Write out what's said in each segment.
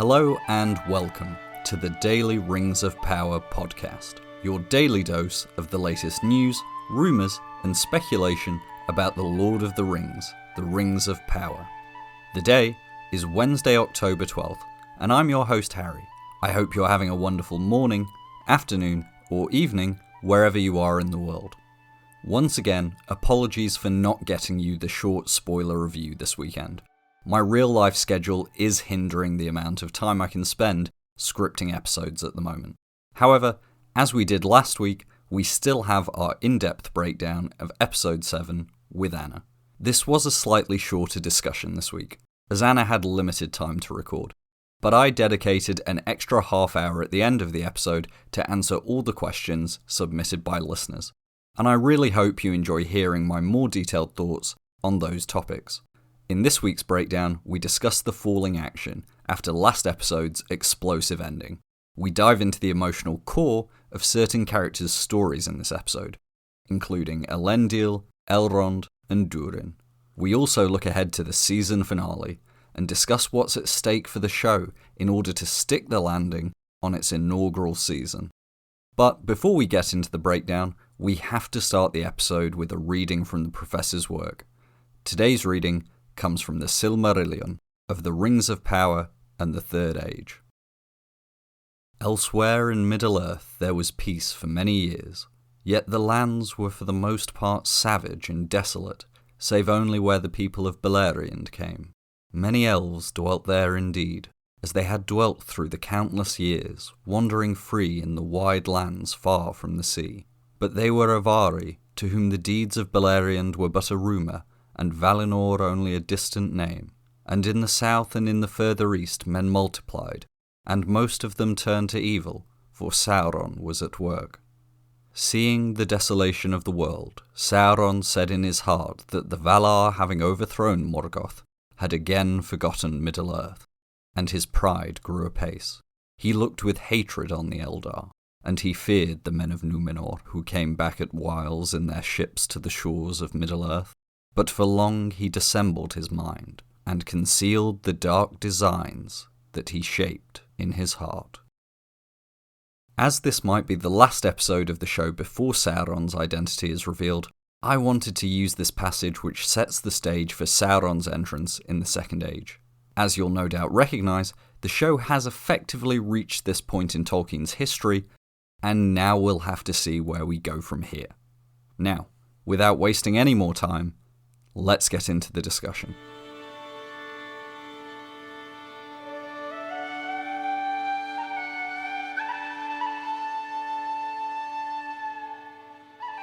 Hello and welcome to the Daily Rings of Power podcast, your daily dose of the latest news, rumours and speculation about the Lord of the Rings of Power. The day is Wednesday, October 12th, and I'm your host Harry. I hope you're having a wonderful morning, afternoon or evening wherever you are in the world. Once again, apologies for not getting you the short spoiler review this weekend. My real-life schedule is hindering the amount of time I can spend scripting episodes at the moment. However, as we did last week, we still have our in-depth breakdown of Episode 7 with Anna. This was a slightly shorter discussion this week, as Anna had limited time to record, but I dedicated an extra half hour at the end of the episode to answer all the questions submitted by listeners, and I really hope you enjoy hearing my more detailed thoughts on those topics. In this week's breakdown, we discuss the falling action after last episode's explosive ending. We dive into the emotional core of certain characters' stories in this episode, including Elendil, Elrond, and Durin. We also look ahead to the season finale and discuss what's at stake for the show in order to stick the landing on its inaugural season. But before we get into the breakdown, we have to start the episode with a reading from the Professor's work. Today's reading comes from the Silmarillion of the Rings of Power and the Third Age. Elsewhere in Middle-earth there was peace for many years, yet the lands were for the most part savage and desolate, save only where the people of Beleriand came. Many elves dwelt there indeed, as they had dwelt through the countless years, wandering free in the wide lands far from the sea. But they were Avari, to whom the deeds of Beleriand were but a rumour, and Valinor only a distant name. And in the south and in the further east men multiplied, and most of them turned to evil, for Sauron was at work. Seeing the desolation of the world, Sauron said in his heart that the Valar, having overthrown Morgoth, had again forgotten Middle-earth, and his pride grew apace. He looked with hatred on the Eldar, and he feared the men of Númenor, who came back at whiles in their ships to the shores of Middle-earth. But for long he dissembled his mind, and concealed the dark designs that he shaped in his heart. As this might be the last episode of the show before Sauron's identity is revealed, I wanted to use this passage which sets the stage for Sauron's entrance in the Second Age. As you'll no doubt recognise, the show has effectively reached this point in Tolkien's history, and now we'll have to see where we go from here. Now, without wasting any more time, let's get into the discussion.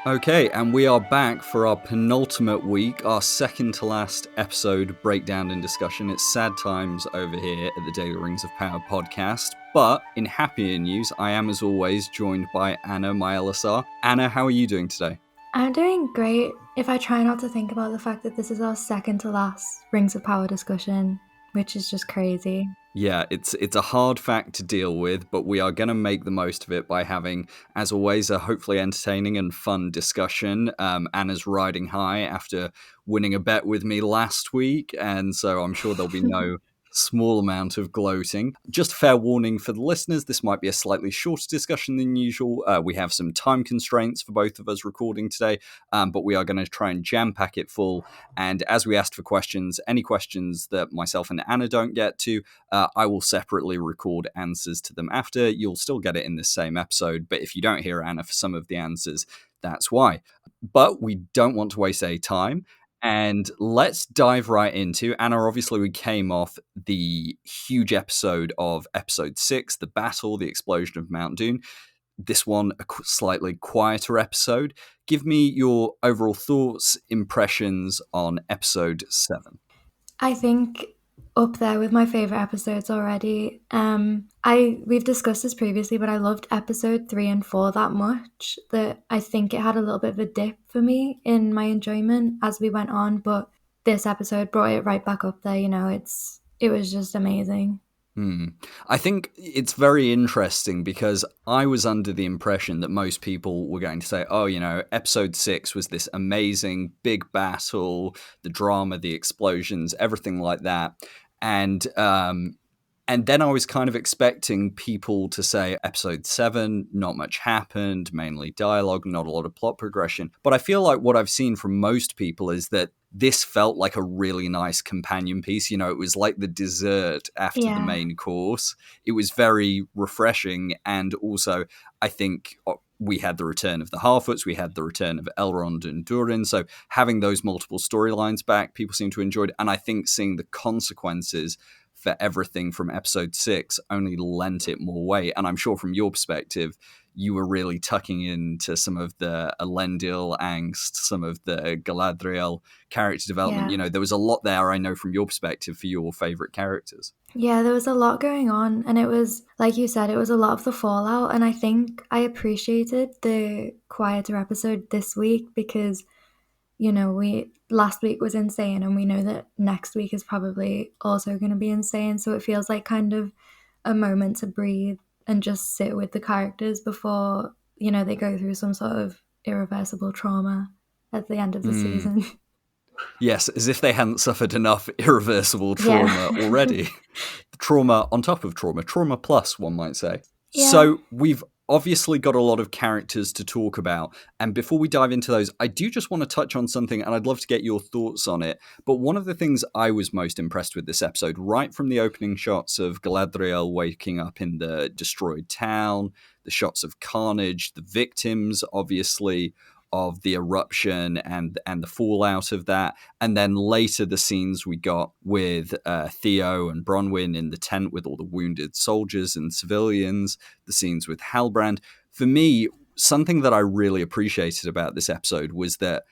Okay, and we are back for our penultimate week, our second to last episode breakdown and discussion. It's sad times over here at the Daily Rings of Power podcast, but in happier news, I am as always joined by Anna, my LSR. Anna, how are you doing today? I'm doing great if I try not to think about the fact that this is our second to last Rings of Power discussion, which is just crazy. Yeah, it's a hard fact to deal with, but we are going to make the most of it by having, as always, a hopefully entertaining and fun discussion. Anna's riding high after winning a bet with me last week, and so I'm sure there'll be no small amount of gloating. Just fair warning for the listeners, this might be a slightly shorter discussion than usual. We have some time constraints for both of us recording today, but we are going to try and jam-pack it full. And as we asked for questions, any questions that myself and Anna don't get to, I will separately record answers to them after. You'll still get it in this same episode, but if you don't hear Anna for some of the answers, that's why. But we don't want to waste any time. And let's dive right into, Anna, obviously we came off the huge episode of episode 6, the battle, the explosion of Mount Doom. This one, a slightly quieter episode. Give me your overall thoughts, impressions on episode 7. I think up there with my favourite episodes already. We've discussed this previously, but I loved episode 3 and 4 that much that I think it had a little bit of a dip for me in my enjoyment as we went on, but this episode brought it right back up there, it was just amazing. I think it's very interesting because I was under the impression that most people were going to say, episode 6 was this amazing big battle, the drama, the explosions, everything like that. And And then I was kind of expecting people to say episode 7, not much happened, mainly dialogue, not a lot of plot progression. But I feel like what I've seen from most people is that this felt like a really nice companion piece. You know, it was like the dessert after the main course. It was very refreshing. And also, I think we had the return of the Harfoots, we had the return of Elrond and Durin. So having those multiple storylines back, people seem to enjoy it. And I think seeing the consequences for everything from episode 6 only lent it more weight. And I'm sure from your perspective, you were really tucking into some of the Elendil angst, some of the Galadriel character development. You know, there was a lot there, I know, from your perspective for your favorite characters. Yeah, there was a lot going on, and it was, like you said, it was a lot of the fallout, and I think I appreciated the quieter episode this week because, you know, last week was insane, and we know that next week is probably also going to be insane, so it feels like kind of a moment to breathe and just sit with the characters before, you know, they go through some sort of irreversible trauma at the end of the season. Yes, as if they hadn't suffered enough irreversible trauma already. Trauma on top of trauma, trauma plus, one might say. Yeah. So we've obviously got a lot of characters to talk about. And before we dive into those, I do just want to touch on something, and I'd love to get your thoughts on it. But one of the things I was most impressed with this episode, right from the opening shots of Galadriel waking up in the destroyed town, the shots of carnage, the victims, obviously, of the eruption and the fallout of that, and then later the scenes we got with Theo and Bronwyn in the tent with all the wounded soldiers and civilians, the scenes with Halbrand. For me, something that I really appreciated about this episode was that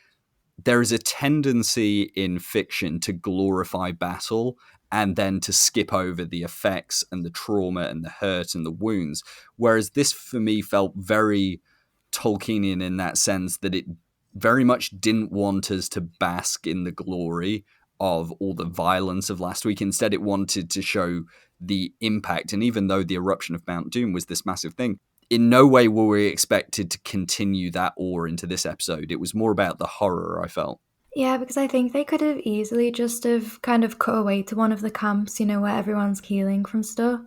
there is a tendency in fiction to glorify battle and then to skip over the effects and the trauma and the hurt and the wounds, whereas this for me felt very Tolkienian in that sense, that it very much didn't want us to bask in the glory of all the violence of last week. Instead, it wanted to show the impact. And even though the eruption of Mount Doom was this massive thing, in no way were we expected to continue that awe into this episode. It was more about the horror, I felt. Yeah, because I think they could have easily just have kind of cut away to one of the camps, you know, where everyone's healing from stuff.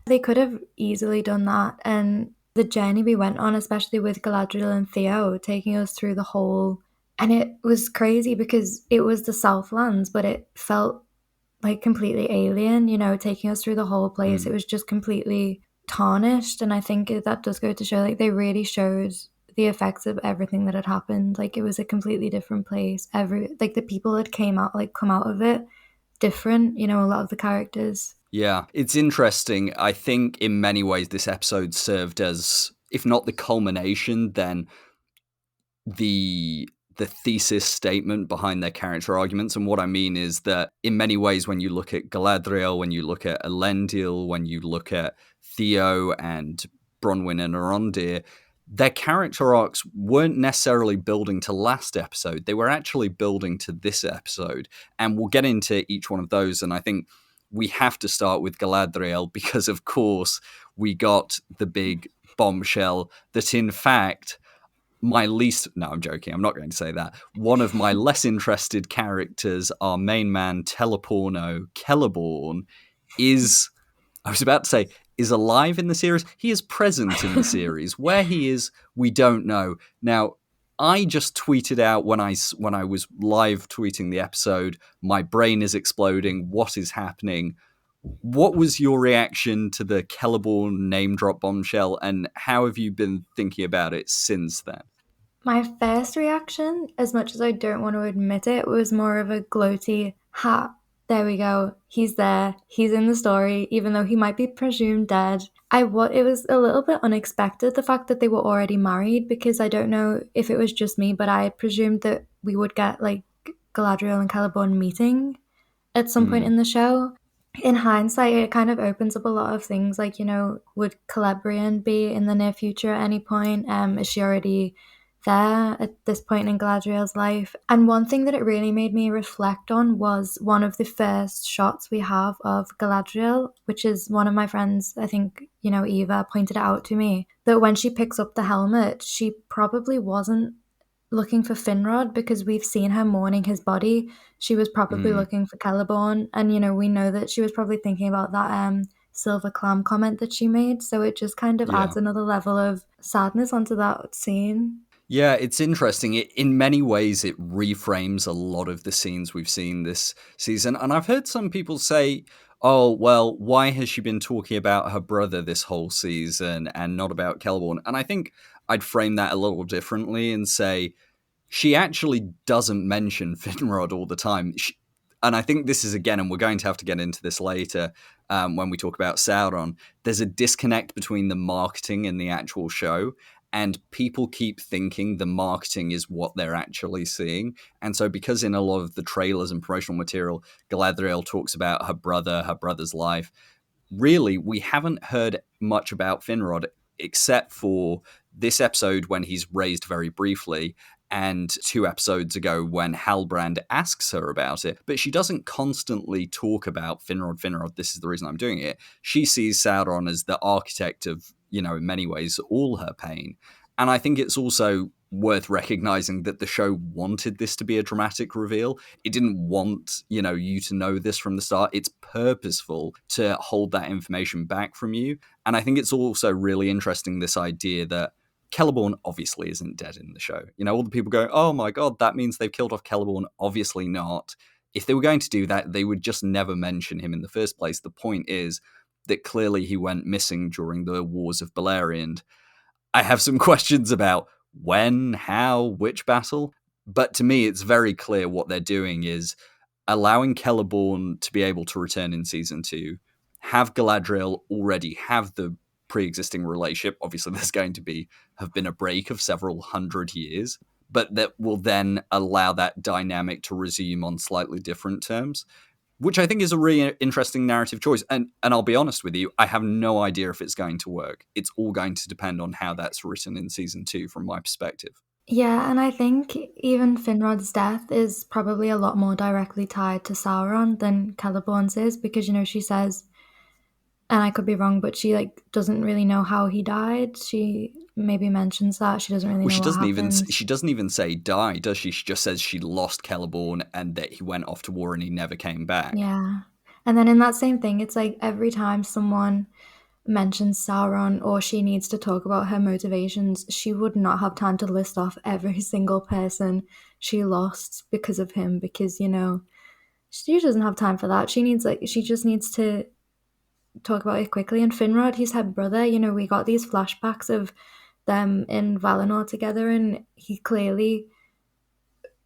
They could have easily done that, and the journey we went on, especially with Galadriel and Theo, taking us through the whole... And it was crazy because it was the Southlands, but it felt like completely alien, you know, taking us through the whole place. It was just completely tarnished. And I think that does go to show, like, they really showed the effects of everything that had happened. Like, it was a completely different place. Like, the people that come out of it different, you know, a lot of the characters. Yeah, it's interesting. I think in many ways this episode served as, if not the culmination, then the thesis statement behind their character arguments. And what I mean is that in many ways, when you look at Galadriel, when you look at Elendil, when you look at Theo and Bronwyn and Arondir, their character arcs weren't necessarily building to last episode. They were actually building to this episode. And we'll get into each one of those. And I think we have to start with Galadriel because, of course, we got the big bombshell that, in fact, no, I'm joking, I'm not going to say that. One of my less interested characters, our main man, Teleporno Celeborn, is alive in the series. He is present in the series. Where he is, we don't know. Now, I just tweeted out when I was live tweeting the episode, my brain is exploding, what is happening? What was your reaction to the Celeborn name drop bombshell, and how have you been thinking about it since then? My first reaction, as much as I don't want to admit it, was more of a gloaty, there we go, he's there, he's in the story, even though he might be presumed dead. It was a little bit unexpected, the fact that they were already married, because I don't know if it was just me, but I presumed that we would get, like, Galadriel and Celeborn meeting at some point in the show. In hindsight, it kind of opens up a lot of things, like, you know, would Celebrian be in the near future at any point? Is she already there at this point in Galadriel's life? And one thing that it really made me reflect on was one of the first shots we have of Galadriel, which is one of my friends, I think, you know, Eva, pointed it out to me, that when she picks up the helmet, she probably wasn't looking for Finrod, because we've seen her mourning his body. She was probably looking for Celeborn, and, you know, we know that she was probably thinking about that silver clam comment that she made. So it just kind of adds another level of sadness onto that scene. Yeah, it's interesting. In many ways, it reframes a lot of the scenes we've seen this season. And I've heard some people say, oh, well, why has she been talking about her brother this whole season and not about Celeborn? And I think I'd frame that a little differently and say, she actually doesn't mention Finrod all the time. And I think this is, again, and we're going to have to get into this later when we talk about Sauron, there's a disconnect between the marketing and the actual show. And people keep thinking the marketing is what they're actually seeing. And so because in a lot of the trailers and promotional material, Galadriel talks about her brother's life, really, we haven't heard much about Finrod except for this episode when he's raised very briefly, and 2 episodes ago when Halbrand asks her about it. But she doesn't constantly talk about Finrod, this is the reason I'm doing it. She sees Sauron as the architect of, in many ways, all her pain. And I think it's also worth recognizing that the show wanted this to be a dramatic reveal. It didn't want, you to know this from the start. It's purposeful to hold that information back from you. And I think it's also really interesting, this idea that Celeborn obviously isn't dead in the show. All the people go, oh my God, that means they've killed off Celeborn. Obviously not. If they were going to do that, they would just never mention him in the first place. The point is that clearly he went missing during the Wars of Beleriand. I have some questions about when, how, which battle, but to me it's very clear what they're doing is allowing Celeborn to be able to return in season 2, have Galadriel already have the pre-existing relationship. Obviously there's going to have been a break of several hundred years, but that will then allow that dynamic to resume on slightly different terms, which I think is a really interesting narrative choice. And I'll be honest with you, I have no idea if it's going to work. It's all going to depend on how that's written in season 2 from my perspective. Yeah, and I think even Finrod's death is probably a lot more directly tied to Sauron than Celeborn's is, because, she says, and I could be wrong, but she doesn't really know how he died. She maybe mentions that she doesn't really know what happened. She doesn't even say die, does she? She just says she lost Celeborn and that he went off to war and he never came back. Yeah, and then in that same thing, it's like every time someone mentions Sauron or she needs to talk about her motivations, she would not have time to list off every single person she lost because of him, because she doesn't have time for that. She just needs to talk about it quickly. And Finrod, he's her brother. We got these flashbacks of them in Valinor together, and he clearly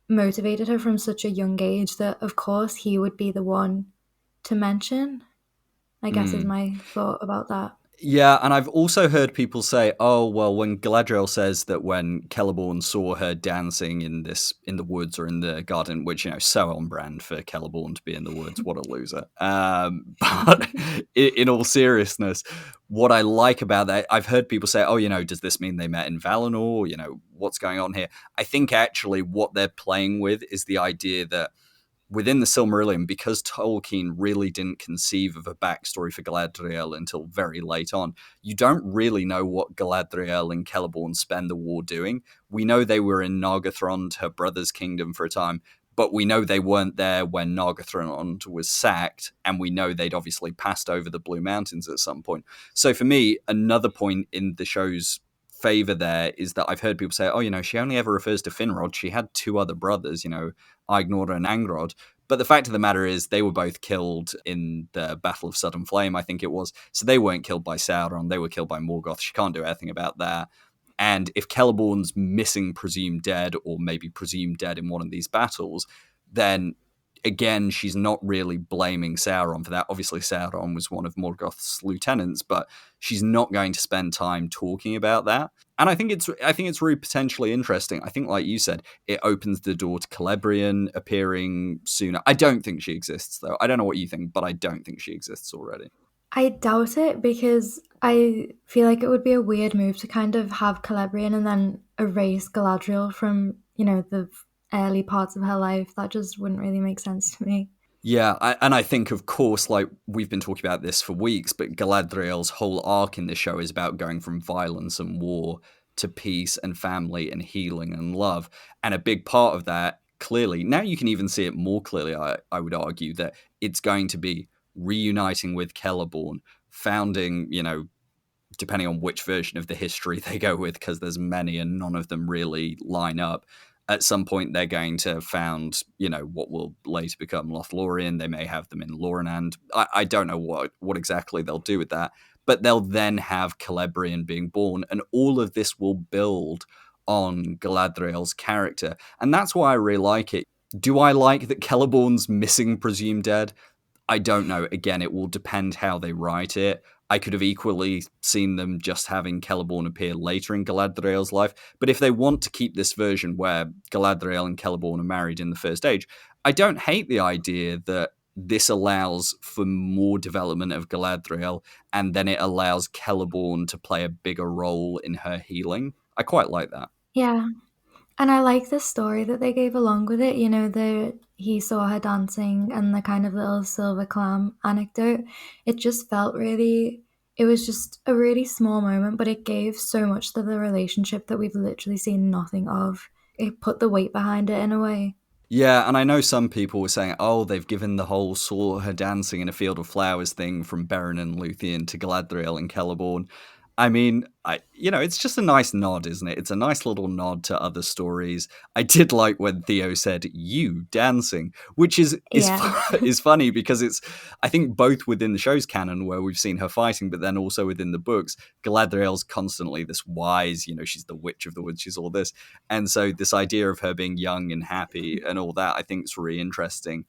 motivated her from such a young age that of course he would be the one to mention, I guess, is my thought about that. Yeah, and I've also heard people say, oh, well, when Galadriel says that when Celeborn saw her dancing in the woods or in the garden, which, so on brand for Celeborn to be in the woods, what a loser. But in all seriousness, what I like about that, I've heard people say, oh, does this mean they met in Valinor? What's going on here? I think actually what they're playing with is the idea that within the Silmarillion, because Tolkien really didn't conceive of a backstory for Galadriel until very late on, you don't really know what Galadriel and Celeborn spend the war doing. We know they were in Nargothrond, her brother's kingdom, for a time, but we know they weren't there when Nargothrond was sacked, and we know they'd obviously passed over the Blue Mountains at some point. So for me, another point in the show's favor there is that I've heard people say, oh, she only ever refers to Finrod. She had 2 other brothers, Ignor and Angrod. But the fact of the matter is they were both killed in the Battle of Sudden Flame, I think it was. So they weren't killed by Sauron. They were killed by Morgoth. She can't do anything about that. And if Celeborn's missing, presumed dead, or maybe presumed dead in one of these battles, then again, she's not really blaming Sauron for that. Obviously, Sauron was one of Morgoth's lieutenants, but she's not going to spend time talking about that. And I think it's really potentially interesting. I think, like you said, it opens the door to Celebrian appearing sooner. I don't think she exists, though. I don't know what you think, but I don't think she exists already. I doubt it, because I feel like it would be a weird move to kind of have Celebrian and then erase Galadriel from, the early parts of her life. That just wouldn't really make sense to me. Yeah, and I think, of course, like we've been talking about this for weeks, but Galadriel's whole arc in this show is about going from violence and war to peace and family and healing and love. And a big part of that, clearly, now you can even see it more clearly, I would argue, that it's going to be reuniting with Celeborn, founding, depending on which version of the history they go with, because there's many and none of them really line up. At some point, they're going to found, what will later become Lothlorien. They may have them in Lorinand. I don't know what exactly they'll do with that, but they'll then have Celebrian being born, and all of this will build on Galadriel's character, and that's why I really like it. Do I like that Celeborn's missing presumed dead? I don't know. Again, it will depend how they write it. I could have equally seen them just having Celeborn appear later in Galadriel's life. But if they want to keep this version where Galadriel and Celeborn are married in the First Age, I don't hate the idea that this allows for more development of Galadriel, and then it allows Celeborn to play a bigger role in her healing. I quite like that. Yeah. And I like the story that they gave along with it, he saw her dancing and the kind of little silver clam anecdote. It just felt it was just a really small moment, but it gave so much to the relationship that we've literally seen nothing of. It put the weight behind it in a way. Yeah, and I know some people were saying, oh, they've given the whole saw her dancing in a field of flowers thing from Beren and Luthien to Galadriel and Celeborn. I mean, it's just a nice nod, isn't it? It's a nice little nod to other stories. I did like when Theo said, you dancing, which is funny because it's, I think, both within the show's canon where we've seen her fighting, but then also within the books, Galadriel's constantly this wise, she's the witch of the woods, she's all this. And so this idea of her being young and happy and all that, I think is really interesting.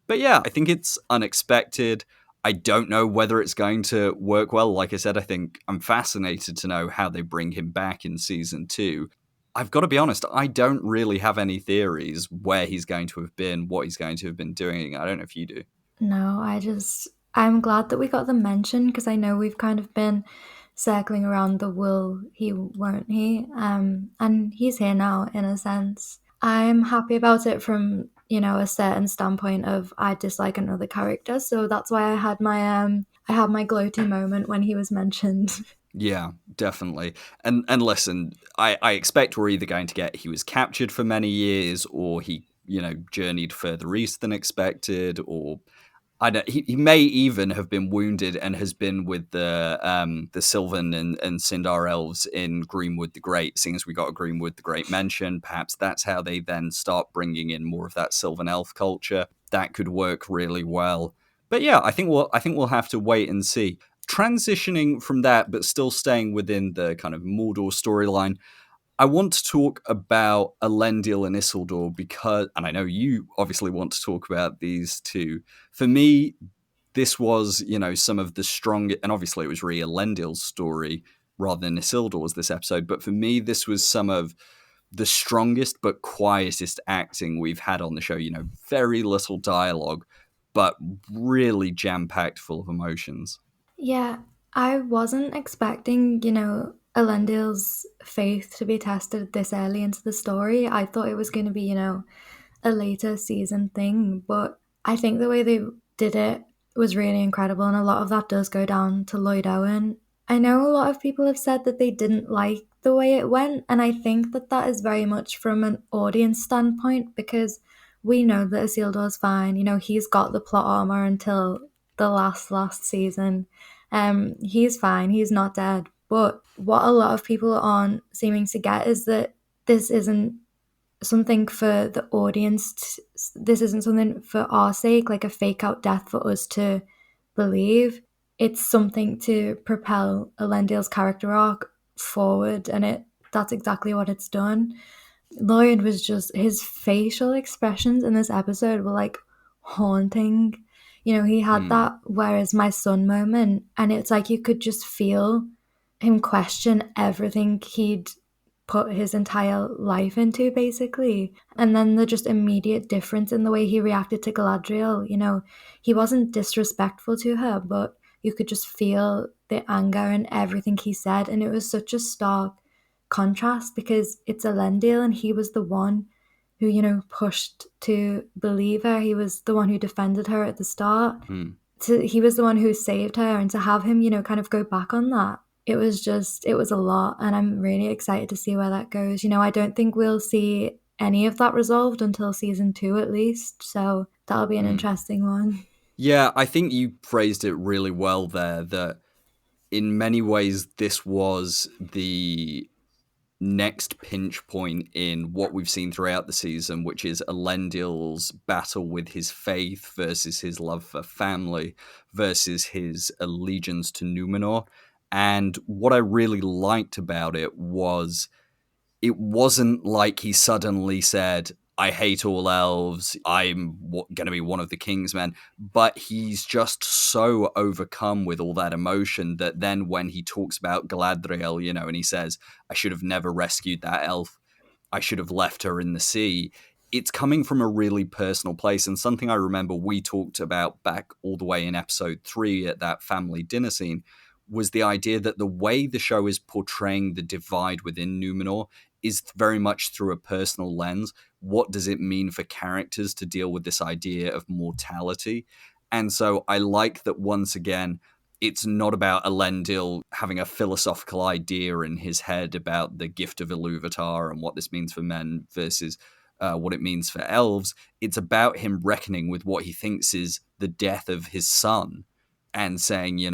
But yeah, I think it's unexpected. I don't know whether it's going to work well. Like I said, I think I'm fascinated to know how they bring him back in season 2. I've got to be honest, I don't really have any theories where he's going to have been, what he's going to have been doing. I don't know if you do. No, I'm glad that we got the mention, because I know we've kind of been circling around the will he, won't he? And he's here now, in a sense. I'm happy about it from a certain standpoint of I dislike another character, so that's why I had my gloaty moment when he was mentioned. Yeah, definitely. And listen, I expect we're either going to get he was captured for many years, or he journeyed further east than expected, or I don't. He may even have been wounded and has been with the Sylvan and Sindar elves in Greenwood the Great. Seeing as we got a Greenwood the Great mention, perhaps that's how they then start bringing in more of that Sylvan elf culture. That could work really well. But yeah, I think we'll have to wait and see. Transitioning from that, but still staying within the kind of Mordor storyline, I want to talk about Elendil and Isildur because, and I know you obviously want to talk about these two. For me, this was, some of the strongest, and obviously it was really Elendil's story rather than Isildur's this episode, but for me, this was some of the strongest but quietest acting we've had on the show. Very little dialogue, but really jam-packed full of emotions. Yeah, I wasn't expecting, Elendil's faith to be tested this early into the story. I thought it was going to be, a later season thing, but I think the way they did it was really incredible, and a lot of that does go down to Lloyd Owen. I know a lot of people have said that they didn't like the way it went, and I think that is very much from an audience standpoint, because we know that Isildur's fine. He's got the plot armor until the last season. He's fine. He's not dead. But what a lot of people aren't seeming to get is that this isn't something for the audience. This isn't something for our sake, like a fake out death for us to believe. It's something to propel Elendil's character arc forward, and that's exactly what it's done. Lloyd was just, his facial expressions in this episode were like haunting. He had that "where is my son" moment, and it's like you could just feel him question everything he'd put his entire life into, basically. And then the just immediate difference in the way he reacted to Galadriel. He wasn't disrespectful to her, but you could just feel the anger in everything he said, and it was such a stark contrast because it's Elendil, and he was the one who, pushed to believe her. He was the one who defended her at the start. He was the one who saved her, and to have him, kind of go back on that, it was a lot, and I'm really excited to see where that goes. I don't think we'll see any of that resolved until season 2 at least, so that'll be an interesting one. Yeah, I think you phrased it really well there, that in many ways, this was the next pinch point in what we've seen throughout the season, which is Elendil's battle with his faith versus his love for family versus his allegiance to Numenor. And what I really liked about it wasn't like he suddenly said, I hate all elves, I'm going to be one of the king's men, but he's just so overcome with all that emotion that then when he talks about Galadriel, and he says, I should have never rescued that elf, I should have left her in the sea. It's coming from a really personal place, and something I remember we talked about back all the way in episode 3 at that family dinner scene was the idea that the way the show is portraying the divide within Numenor is very much through a personal lens. What does it mean for characters to deal with this idea of mortality? And so I like that once again, it's not about Elendil having a philosophical idea in his head about the gift of Iluvatar and what this means for men versus what it means for elves. It's about him reckoning with what he thinks is the death of his son and saying,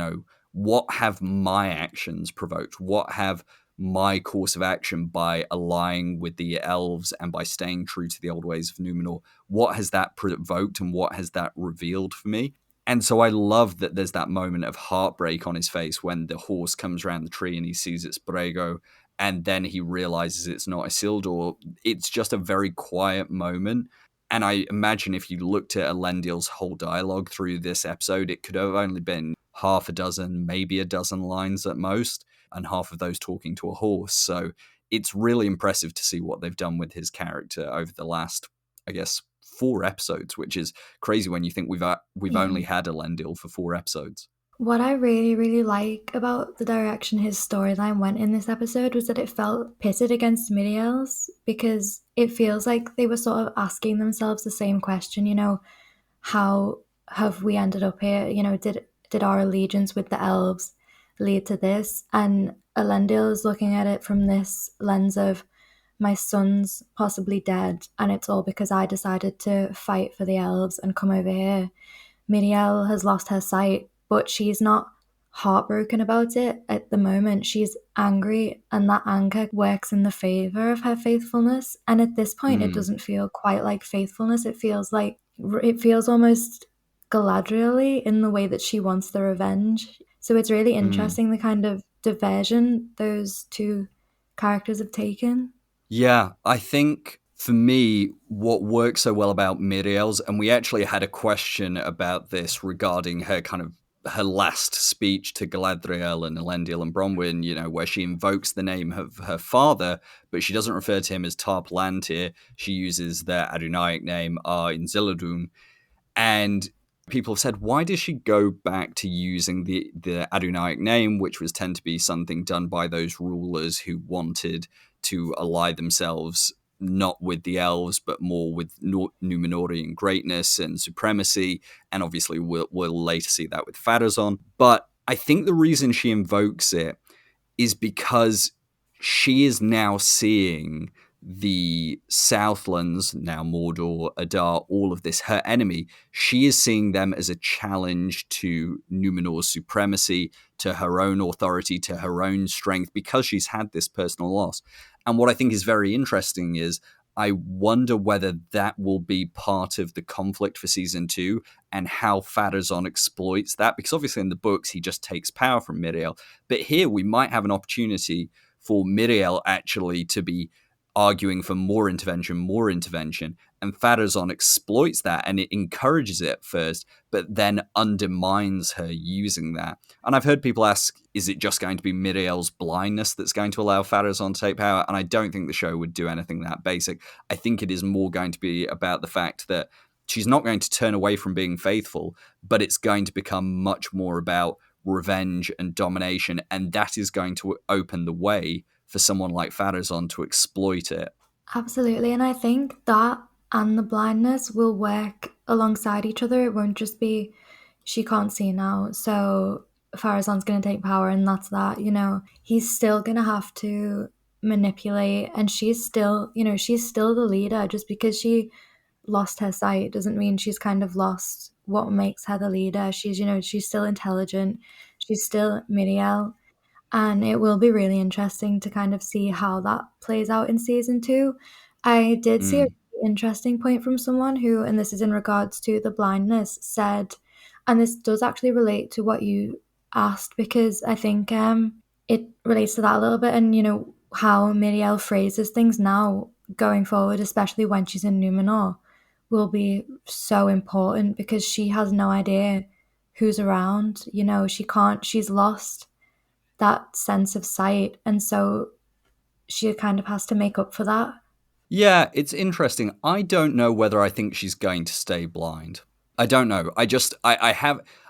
what have my actions provoked? What have my course of action by allying with the elves and by staying true to the old ways of Numenor? What has that provoked and what has that revealed for me? And so I love that there's that moment of heartbreak on his face when the horse comes around the tree and he sees it's Brego, and then he realizes it's not Isildur. It's just a very quiet moment. And I imagine if you looked at Elendil's whole dialogue through this episode, it could have only been half a dozen, maybe a dozen lines at most, and half of those talking to a horse. So it's really impressive to see what they've done with his character over the last, I guess, 4 episodes, which is crazy when you think we've only had Elendil for 4 episodes. What I really, really like about the direction his storyline went in this episode was that it felt pitted against Miriel's, because it feels like they were sort of asking themselves the same question, how have we ended up here? Did our allegiance with the elves lead to this? And Elendil is looking at it from this lens of, my son's possibly dead, and it's all because I decided to fight for the elves and come over here. Miriel has lost her sight, but she's not heartbroken about it at the moment. She's angry, and that anger works in the favor of her faithfulness. And at this point, it doesn't feel quite like faithfulness. It feels almost Galadriel-y in the way that she wants the revenge. So it's really interesting the kind of diversion those two characters have taken. Yeah, I think for me, what works so well about Miriel's, and we actually had a question about this regarding her her last speech to Galadriel and Elendil and Bronwyn, where she invokes the name of her father, but she doesn't refer to him as Tar Palantir. She uses their Adunaic name, Inziladun. And people have said, why does she go back to using the Adunaic name, which was tend to be something done by those rulers who wanted to ally themselves not with the elves, but more with Numenorian greatness and supremacy. And obviously we'll later see that with Pharazôn. But I think the reason she invokes it is because she is now seeing the Southlands, now Mordor, Adar, all of this, her enemy, she is seeing them as a challenge to Numenor's supremacy, to her own authority, to her own strength, because she's had this personal loss. And what I think is very interesting is I wonder whether that will be part of the conflict for season 2 and how Pharazôn exploits that, because obviously in the books he just takes power from Miriel. But here we might have an opportunity for Miriel actually to be arguing for more intervention, and Pharazôn exploits that, and it encourages it at first, but then undermines her using that. And I've heard people ask, is it just going to be Miriel's blindness that's going to allow Pharazôn to take power? And I don't think the show would do anything that basic. I think it is more going to be about the fact that she's not going to turn away from being faithful, but it's going to become much more about revenge and domination, and that is going to open the way for someone like Pharazôn to exploit it. Absolutely, and I think that and the blindness will work alongside each other. It won't just be she can't see now, so Pharazôn's going to take power and that's that. He's still going to have to manipulate, and she's still the leader. Just because she lost her sight doesn't mean she's kind of lost what makes her the leader. She's still intelligent. she's still Miriel. And it will be really interesting to kind of see how that plays out in season 2. I did see a Mm. really interesting point from someone who, and this is in regards to the blindness, said, and this does actually relate to what you asked, because I think it relates to that a little bit, and how Miriel phrases things now going forward, especially when she's in Numenor, will be so important because she has no idea who's around. She's lost that sense of sight, and so she kind of has to make up for that. Yeah, it's interesting. I don't know whether I think she's going to stay blind. I don't know.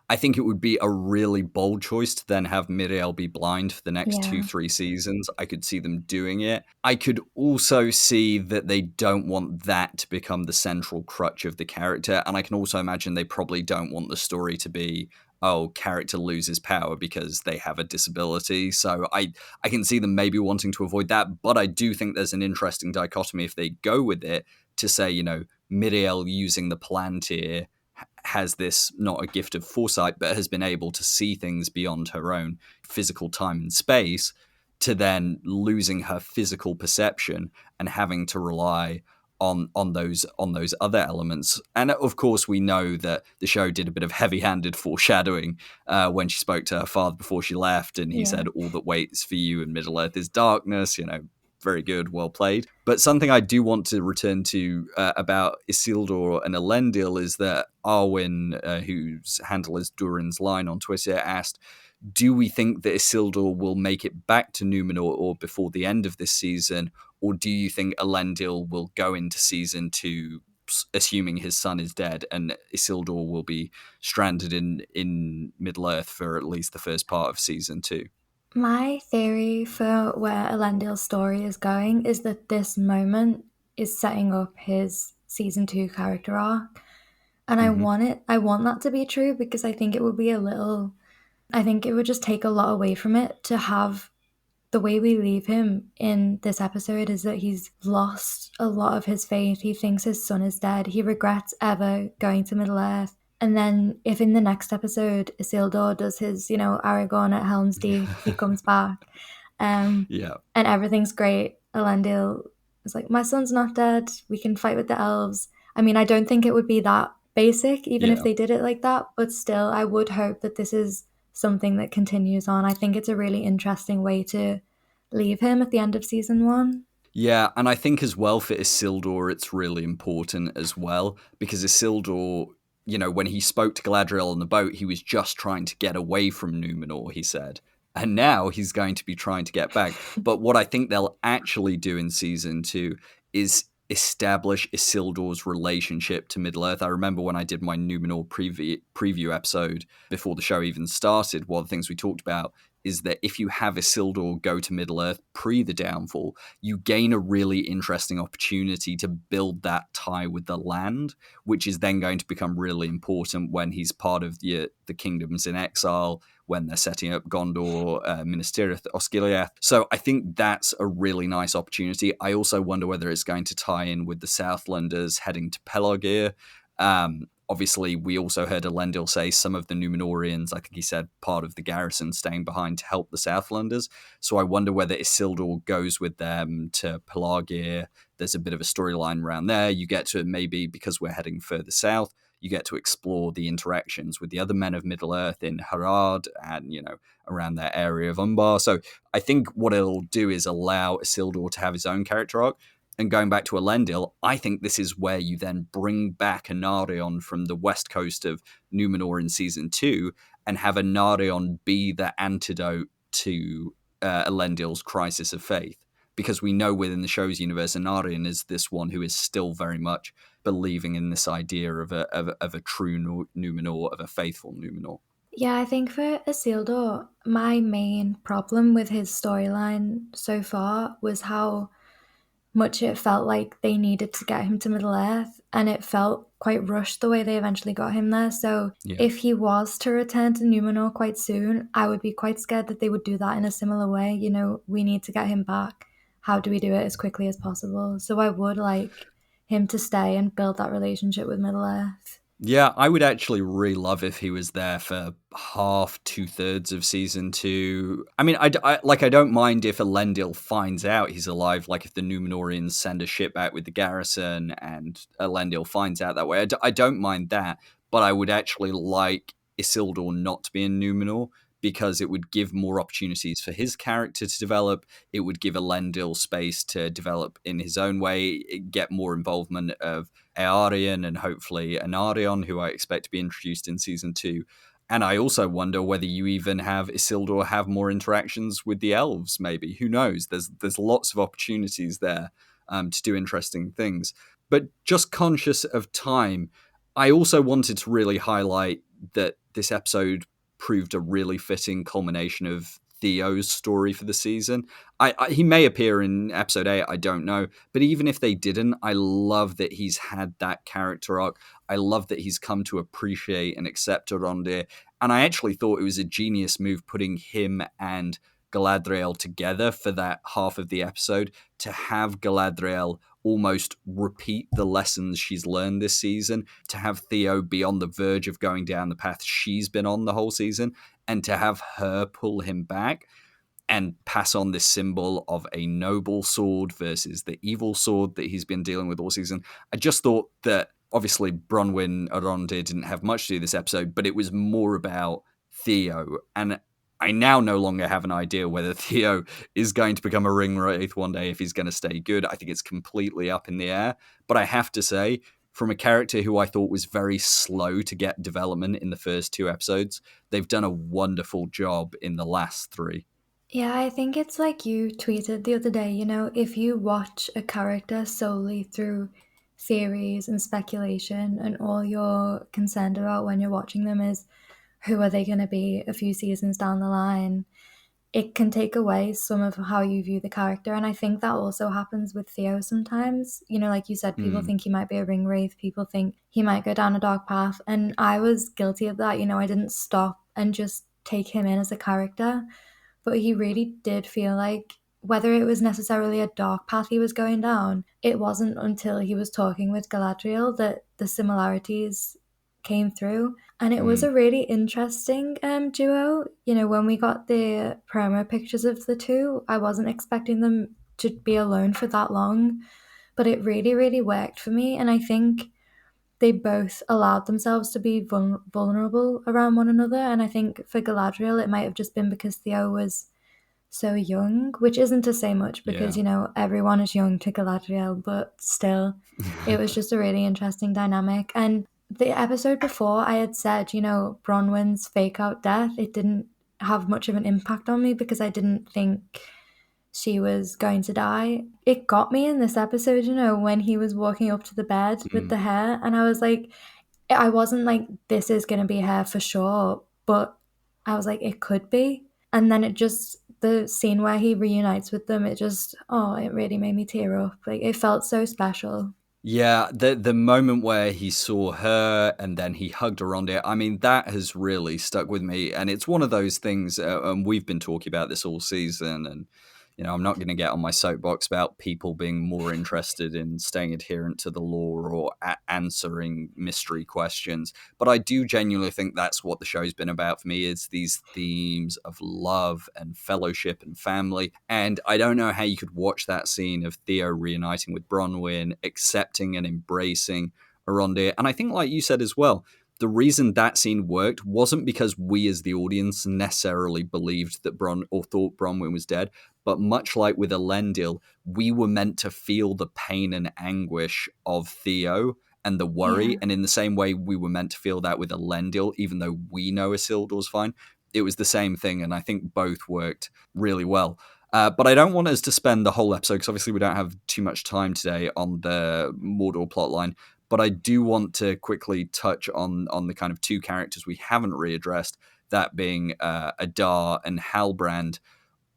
I think it would be a really bold choice to then have Miriel be blind for the next Yeah. 2-3 seasons. I could see them doing it. I could also see that they don't want that to become the central crutch of the character. And I can also imagine they probably don't want the story to be, oh, character loses power because they have a disability. So I can see them maybe wanting to avoid that, but I do think there's an interesting dichotomy if they go with it to say, Miriel using the Palantir has this not a gift of foresight, but has been able to see things beyond her own physical time and space, to then losing her physical perception and having to rely on those other elements. And of course, we know that the show did a bit of heavy-handed foreshadowing when she spoke to her father before she left, and he said, "All that waits for you in Middle Earth is darkness." Very good, well played. But something I do want to return to about Isildur and Elendil is that Arwen, whose handle is Durin's Line on Twitter, asked, do we think that Isildur will make it back to Numenor or before the end of this season, or do you think Elendil will go into season 2 assuming his son is dead and Isildur will be stranded in Middle-earth for at least the first part of season 2? My theory for where Elendil's story is going is that this moment is setting up his season 2 character arc. And Mm-hmm. I want that to be true because I think it would be I think it would just take a lot away from it to have the way we leave him in this episode is that he's lost a lot of his faith. He thinks his son is dead. He regrets ever going to Middle Earth. And then if in the next episode Isildur does his, Aragorn at Helm's Deep, he comes back, Yeah. and everything's great. Elendil is like, my son's not dead. We can fight with the elves. I mean, I don't think it would be that basic, even if Yeah. they did it like that. But still, I would hope that this is something that continues on. I think it's a really interesting way to leave him at the end of season 1. Yeah, and I think as well for Isildur, it's really important as well, because Isildur, when he spoke to Galadriel on the boat, he was just trying to get away from Numenor, he said. And now he's going to be trying to get back. But what I think they'll actually do in season 2 is establish Isildur's relationship to Middle-earth. I remember when I did my Numenor preview episode before the show even started, one of the things we talked about is that if you have Isildur go to Middle-earth pre the downfall, you gain a really interesting opportunity to build that tie with the land, which is then going to become really important when he's part of the kingdoms in exile, when they're setting up Gondor, Minas Tirith, Osgiliath. So I think that's a really nice opportunity. I also wonder whether it's going to tie in with the Southlanders heading to Pelargir. Obviously, we also heard Elendil say some of the Númenóreans, I think he said part of the garrison, staying behind to help the Southlanders. So I wonder whether Isildur goes with them to Pelargir. There's a bit of a storyline around there. You get to, maybe because we're heading further south, you get to explore the interactions with the other men of Middle-earth in Harad and, around that area of Umbar. So I think what it'll do is allow Isildur to have his own character arc. And going back to Elendil, I think this is where you then bring back Anarion from the west coast of Numenor in season 2 and have Anarion be the antidote to Elendil's crisis of faith. Because we know within the show's universe, Anarion is this one who is still very much believing in this idea of a true Numenor, of a faithful Numenor. Yeah, I think for Isildur, my main problem with his storyline so far was how much it felt like they needed to get him to Middle Earth, and it felt quite rushed the way they eventually got him there. So Yeah. if he was to return to Numenor quite soon, I would be quite scared that they would do that in a similar way. We need to get him back. How do we do it as quickly as possible? So I would like him to stay and build that relationship with Middle Earth. Yeah, I would actually really love if he was there for half, 2/3 of season 2. I mean, I don't mind if Elendil finds out he's alive, like if the Númenóreans send a ship out with the garrison and Elendil finds out that way. I don't mind that, but I would actually like Isildur not to be in Númenor because it would give more opportunities for his character to develop. It would give Elendil space to develop in his own way, get more involvement of Aarion and hopefully Anarion, who I expect to be introduced in season 2. And I also wonder whether you even have Isildur have more interactions with the elves, maybe. Who knows? There's lots of opportunities there to do interesting things. But just conscious of time, I also wanted to really highlight that this episode proved a really fitting culmination of Theo's story for the season. He may appear in episode 8, I don't know. But even if they didn't, I love that he's had that character arc. I love that he's come to appreciate and accept Arondir. And I actually thought it was a genius move putting him and Galadriel together for that half of the episode, to have Galadriel almost repeat the lessons she's learned this season, to have Theo be on the verge of going down the path she's been on the whole season, and to have her pull him back and pass on this symbol of a noble sword versus the evil sword that he's been dealing with all season. I just thought that obviously Bronwyn Arondir didn't have much to do this episode, but it was more about Theo. And I now no longer have an idea whether Theo is going to become a ring wraith one day, if he's going to stay good. I think it's completely up in the air. But I have to say, from a character who I thought was very slow to get development in the first 2 episodes, they've done a wonderful job in the last 3. Yeah, I think it's like you tweeted the other day, if you watch a character solely through theories and speculation, and all you're concerned about when you're watching them is who are they going to be a few seasons down the line, it can take away some of how you view the character. And I think that also happens with Theo sometimes. Like you said, people think he might be a ring wraith, people think he might go down a dark path. And I was guilty of that. I didn't stop and just take him in as a character. But he really did feel like, whether it was necessarily a dark path he was going down, it wasn't until he was talking with Galadriel that the similarities came through. And it was a really interesting duo. When we got the promo pictures of the two, I wasn't expecting them to be alone for that long, but it really, really worked for me. And I think they both allowed themselves to be vulnerable around one another. And I think for Galadriel, it might have just been because Theo was so young, which isn't to say much because, everyone is young to Galadriel, but still, it was just a really interesting dynamic. And the episode before, I had said, Bronwyn's fake out death, it didn't have much of an impact on me because I didn't think she was going to die. It got me in this episode, when he was walking up to the bed with the hair, and I was like, I wasn't like, this is going to be her for sure, but I was like, it could be. And then the scene where he reunites with them, it really made me tear up. Like, it felt so special. Yeah, the moment where he saw her and then he hugged her on it, I mean, that has really stuck with me. And it's one of those things, and we've been talking about this all season, and I'm not going to get on my soapbox about people being more interested in staying adherent to the lore or answering mystery questions. But I do genuinely think that's what the show's been about for me, is these themes of love and fellowship and family. And I don't know how you could watch that scene of Theo reuniting with Bronwyn, accepting and embracing Arondir. And I think, like you said as well, the reason that scene worked wasn't because we as the audience necessarily believed that thought Bronwyn was dead, but much like with Elendil, we were meant to feel the pain and anguish of Theo and the worry. Yeah. And in the same way we were meant to feel that with Elendil, even though we know Isildur's fine, it was the same thing. And I think both worked really well. But I don't want us to spend the whole episode, because obviously we don't have too much time today, on the Mordor plotline. But I do want to quickly touch on the kind of 2 characters we haven't readdressed, that being Adar and Halbrand.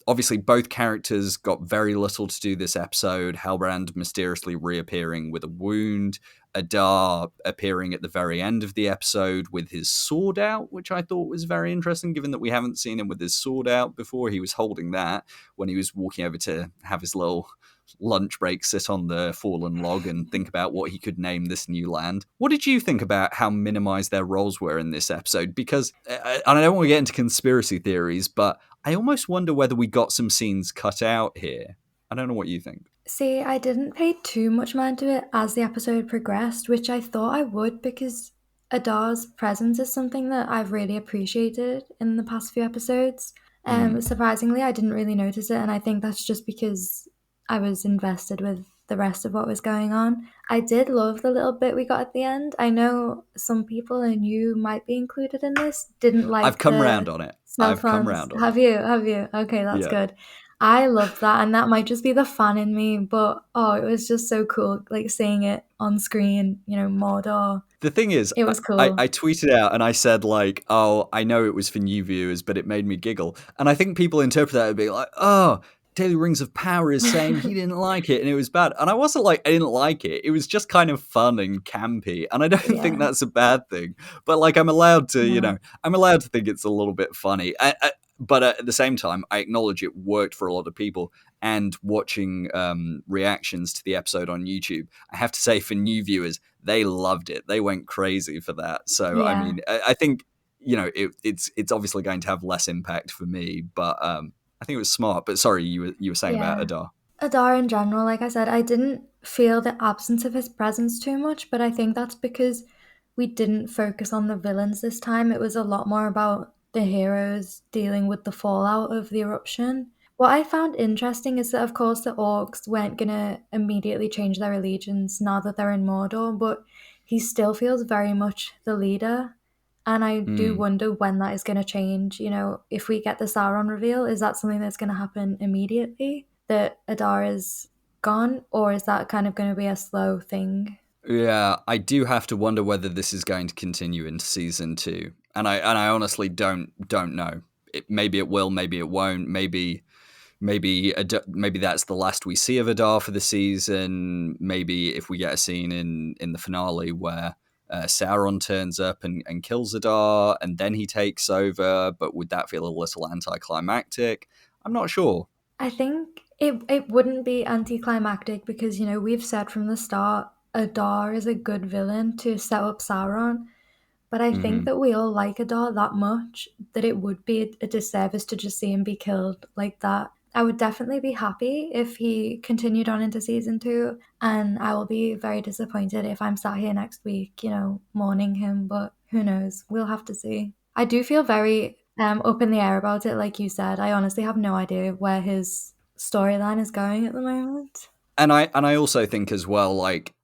Obviously, both characters got very little to do this episode. Halbrand mysteriously reappearing with a wound. Adar appearing at the very end of the episode with his sword out, which I thought was very interesting, given that we haven't seen him with his sword out before. He was holding that when he was walking over to have his little lunch break sit on the fallen log and think about what he could name this new land. What did you think about how minimized their roles were in this episode? Because, and I don't want to get into conspiracy theories, but I almost wonder whether we got some scenes cut out here. I don't know what you think. See, I didn't pay too much mind to it as the episode progressed, which I thought I would because Adar's presence is something that I've really appreciated in the past few episodes. Surprisingly, I didn't really notice it, and I think that's just because I was invested with the rest of what was going on. I did love the little bit we got at the end. I know some people, and you might be included in this, didn't like I've come the round on it. cell I've come phones. round on Have it. you? Have you? Okay, that's Yeah. good. I loved that, and that might just be the fan in me, but it was just so cool, like seeing it on screen, Mordor. The thing is, It was cool. I tweeted out and I said like, oh, I know it was for new viewers, but it made me giggle. And I think people interpret that as being like, oh, Daily Rings of Power is saying he didn't like it and it was bad. And I wasn't like, I didn't like it. It was just kind of fun and campy. And I don't think Yeah. that's a bad thing. But like, I'm allowed to, No. I'm allowed to think it's a little bit funny. But at the same time, I acknowledge it worked for a lot of people. And watching reactions to the episode on YouTube, I have to say for new viewers, they loved it. They went crazy for that. So, I Yeah. mean, I think, it's obviously going to have less impact for me, but I think it was smart. But sorry, you were saying about Yeah. Adar. Adar in general, like I said, I didn't feel the absence of his presence too much, but I think that's because we didn't focus on the villains this time. It was a lot more about the heroes dealing with the fallout of the eruption. What I found interesting is that, of course, the orcs weren't going to immediately change their allegiance now that they're in Mordor, but he still feels very much the leader. And I do wonder when that is going to change. If we get the Sauron reveal, is that something that's going to happen immediately? That Adar is gone? Or is that kind of going to be a slow thing? Yeah, I do have to wonder whether this is going to continue into season 2, and I honestly don't know. Maybe it will, maybe it won't. Maybe that's the last we see of Adar for the season. Maybe if we get a scene in the finale where Sauron turns up and kills Adar, and then he takes over. But would that feel a little anticlimactic? I'm not sure. I think it wouldn't be anticlimactic because, we've said from the start, Adar is a good villain to set up Sauron. But I think that we all like Adar that much that it would be a disservice to just see him be killed like that. I would definitely be happy if he continued on into season 2, and I will be very disappointed if I'm sat here next week, mourning him, but who knows? We'll have to see. I do feel very up in the air about it, like you said. I honestly have no idea where his storyline is going at the moment. And I also think as well, like,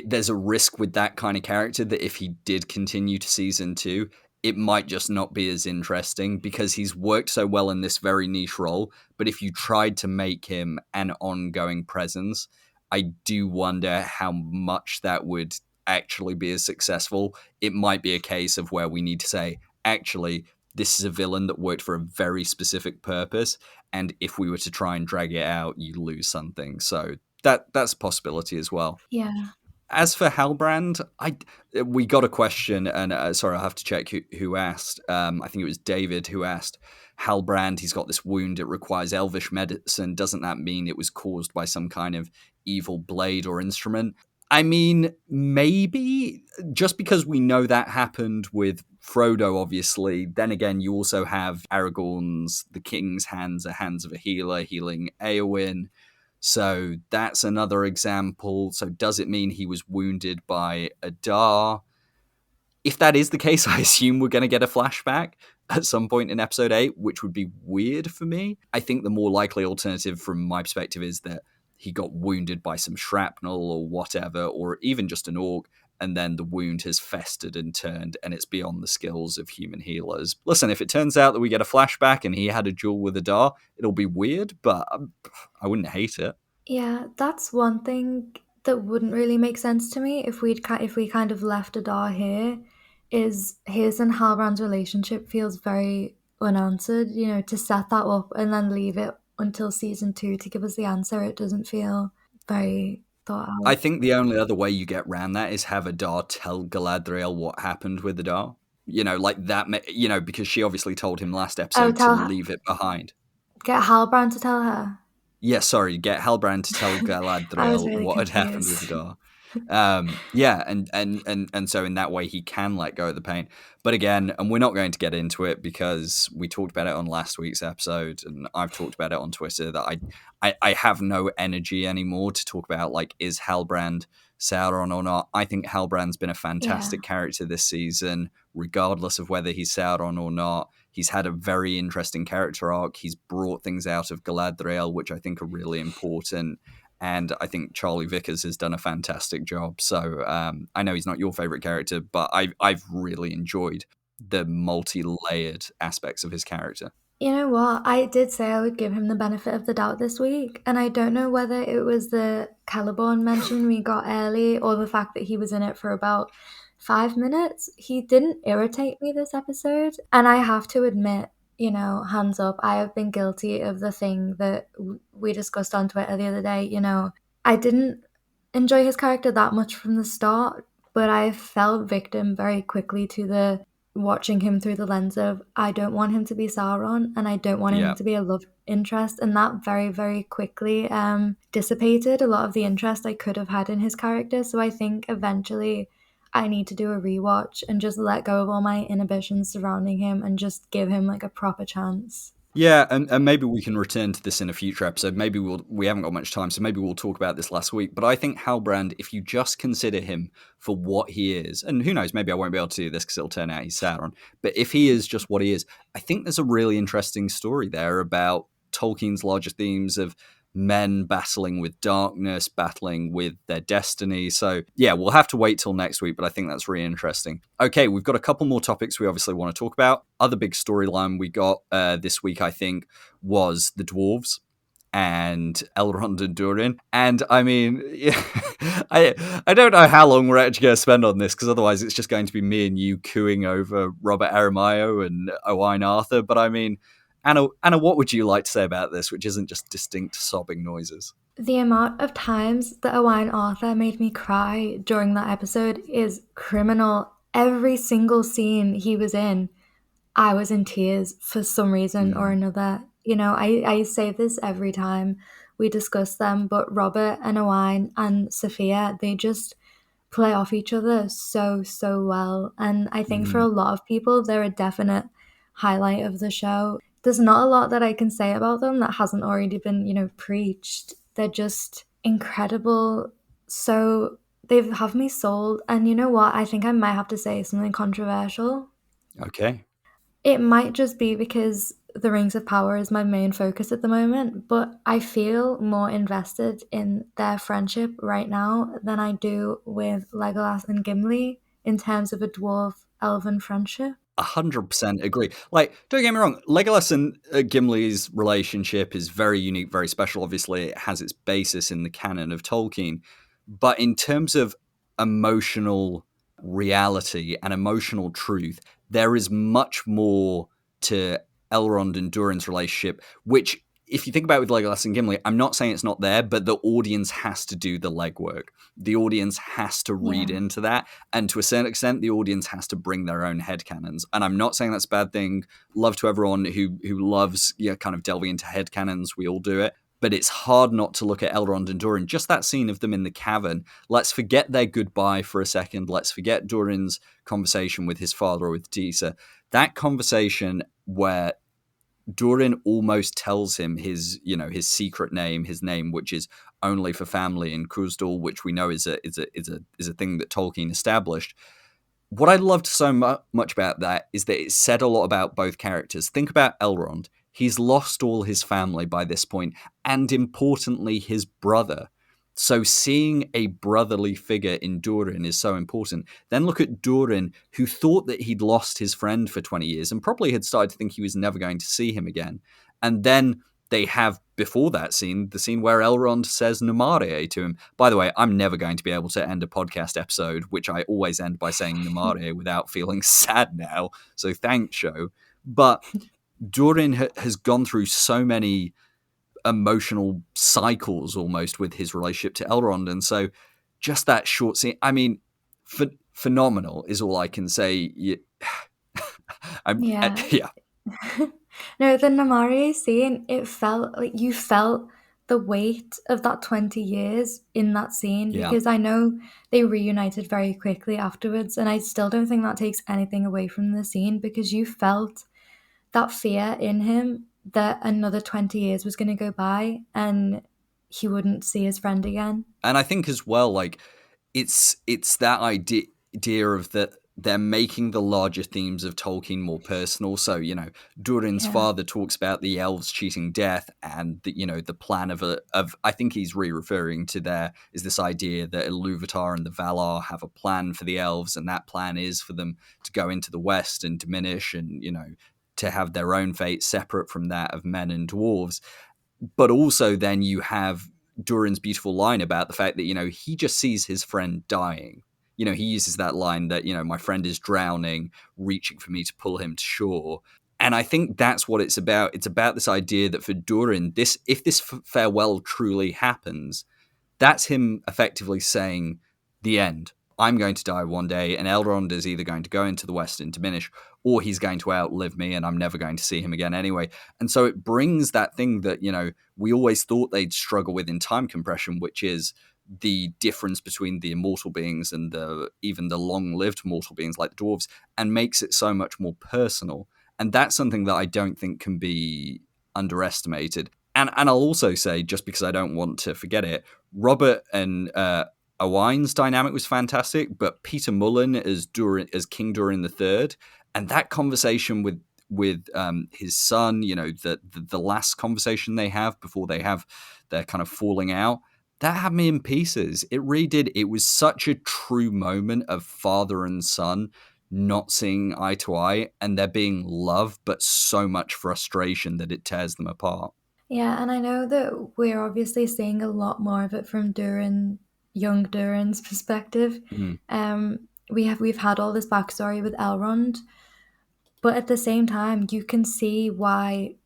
there's a risk with that kind of character that if he did continue to season 2, it might just not be as interesting because he's worked so well in this very niche role. But if you tried to make him an ongoing presence, I do wonder how much that would actually be as successful. It might be a case of where we need to say, actually, this is a villain that worked for a very specific purpose. And if we were to try and drag it out, you lose something. So that's a possibility as well. Yeah. As for Halbrand, we got a question, and sorry, I'll have to check who asked. I think it was David who asked, Halbrand, he's got this wound, it requires elvish medicine. Doesn't that mean it was caused by some kind of evil blade or instrument? I mean, maybe, just because we know that happened with Frodo, obviously. Then again, you also have Aragorn's, the king's hands are hands of a healer, healing Eowyn. So that's another example. So does it mean he was wounded by Adar? If that is the case, I assume we're going to get a flashback at some point in episode 8, which would be weird for me. I think the more likely alternative from my perspective is that he got wounded by some shrapnel or whatever, or even just an orc, and then the wound has festered and turned, and it's beyond the skills of human healers. Listen, if it turns out that we get a flashback and he had a duel with Adar, it'll be weird, but I wouldn't hate it. Yeah, that's one thing that wouldn't really make sense to me if we kind of left Adar here, is his and Halbrand's relationship feels very unanswered. To set that up and then leave it until season 2 to give us the answer, it doesn't feel very thought out. I think the only other way you get around that is have Adar tell Galadriel what happened with Adar. Like that, because she obviously told him last episode to leave it behind. Get Halbrand to tell her. Yeah, sorry, get Halbrand to tell I was Galadriel really what had happened with confused. Gar. Yeah, and so in that way he can let go of the pain. But again, and we're not going to get into it because we talked about it on last week's episode, and I've talked about it on Twitter that I have no energy anymore to talk about like is Halbrand Sauron or not. I think Halbrand's been a Yeah. fantastic character this season, regardless of whether he's Sauron or not. He's had a very interesting character arc. He's brought things out of Galadriel, which I think are really important. And I think Charlie Vickers has done a fantastic job. So I know he's not your favorite character, but I've really enjoyed the multi-layered aspects of his character. You know what? I did say I would give him the benefit of the doubt this week, and I don't know whether it was the Caliborn mention we got early or the fact that he was in it for about 5 minutes. He didn't irritate me this episode, and I have to admit, hands up, I have been guilty of the thing that we discussed on Twitter the other day. I didn't enjoy his character that much from the start, but I fell victim very quickly to the watching him through the lens of I don't want him to be Sauron and I don't want him Yeah. to be a love interest, and that very very quickly dissipated a lot of the interest I could have had in his character. So I think eventually I need to do a rewatch and just let go of all my inhibitions surrounding him and just give him like a proper chance. Yeah, and maybe we can return to this in a future episode. Maybe we haven't got much time, so maybe we'll talk about this last week. But I think Halbrand, if you just consider him for what he is, and who knows, maybe I won't be able to do this because it'll turn out he's Sauron. But if he is just what he is, I think there's a really interesting story there about Tolkien's larger themes of men battling with darkness, battling with their destiny. So yeah, we'll have to wait till next week, but I think that's really interesting. Okay, we've got a couple more topics we obviously want to talk about. Other big storyline we got this week, I think, was the dwarves and Elrond and Durin. And I mean, yeah, I don't know how long we're actually going to spend on this because otherwise it's just going to be me and you cooing over Robert Aramayo and Owain Arthur. But I mean, Anna, what would you like to say about this, which isn't just distinct sobbing noises? The amount of times that Owain Arthur made me cry during that episode is criminal. Every single scene he was in, I was in tears for some reason or Mm. another. I say this every time we discuss them, but Robert and Owain and Sophia, they just play off each other so, so well. And I think for a Mm. lot of people, they're a definite highlight of the show. There's not a lot that I can say about them that hasn't already been, preached. They're just incredible. So they have me sold. And you know what? I think I might have to say something controversial. Okay. It might just be because the Rings of Power is my main focus at the moment, but I feel more invested in their friendship right now than I do with Legolas and Gimli in terms of a dwarf elven friendship. 100% agree. Like, don't get me wrong, Legolas and Gimli's relationship is very unique, very special. Obviously, it has its basis in the canon of Tolkien. But in terms of emotional reality and emotional truth, there is much more to Elrond and Durin's relationship, which, if you think about it with Legolas and Gimli, I'm not saying it's not there, but the audience has to do the legwork. The audience has to read Yeah. into that. And to a certain extent, the audience has to bring their own headcanons. And I'm not saying that's a bad thing. Love to everyone who loves kind of delving into headcanons. We all do it. But it's hard not to look at Elrond and Durin. Just that scene of them in the cavern. Let's forget their goodbye for a second. Let's forget Durin's conversation with his father or with Disa. That conversation where Durin almost tells him his secret name, his name, which is only for family in Khuzdul, which we know is a thing that Tolkien established. What I loved so much about that is that it said a lot about both characters. Think about Elrond. He's lost all his family by this point, and importantly, his brother. So seeing a brotherly figure in Durin is so important. Then look at Durin, who thought that he'd lost his friend for 20 years and probably had started to think he was never going to see him again. And then they have, before that scene, the scene where Elrond says Numarie to him. By the way, I'm never going to be able to end a podcast episode, which I always end by saying Numarie without feeling sad now. So thanks, show. But Durin has gone through so many emotional cycles almost with his relationship to Elrond. And so just that short scene, I mean, phenomenal is all I can say. Yeah. Yeah. No, the Namari scene, it felt like you felt the weight of that 20 years in that scene, Yeah. because I know they reunited very quickly afterwards, and I still don't think that takes anything away from the scene, because you felt that fear in him that another 20 years was going to go by and he wouldn't see his friend again. And I think as well, like, it's that idea of that they're making the larger themes of Tolkien more personal. So, you know, Durin's father talks about the elves cheating death, and the, you know, the plan of I think he's referring to there is this idea that Iluvatar and the Valar have a plan for the elves, and that plan is for them to go into the West and diminish, and, you know, to have their own fate separate from that of men and dwarves. But also then you have Durin's beautiful line about the fact that, you know, he just sees his friend dying. You know, he uses that line that, you know, my friend is drowning, reaching for me to pull him to shore. And I think that's what it's about. It's about this idea that for Durin, if this farewell truly happens, that's him effectively saying the end. I'm going to die one day, and Elrond is either going to go into the West and diminish, or he's going to outlive me, and I'm never going to see him again anyway. And so it brings that thing that, you know, we always thought they'd struggle with in time compression, which is the difference between the immortal beings and even the long-lived mortal beings like the dwarves, and makes it so much more personal. And that's something that I don't think can be underestimated. And I'll also say, just because I don't want to forget it, Robert and Owain's dynamic was fantastic, but Peter Mullen as King Durin III, and that conversation with his son, you know, the last conversation they have before they have their kind of falling out, that had me in pieces. It really did. It was such a true moment of father and son not seeing eye to eye, and there being love, but so much frustration that it tears them apart. Yeah, and I know that we're obviously seeing a lot more of it from young Durin's perspective. We've had all this backstory with Elrond, but at the same time, you can see why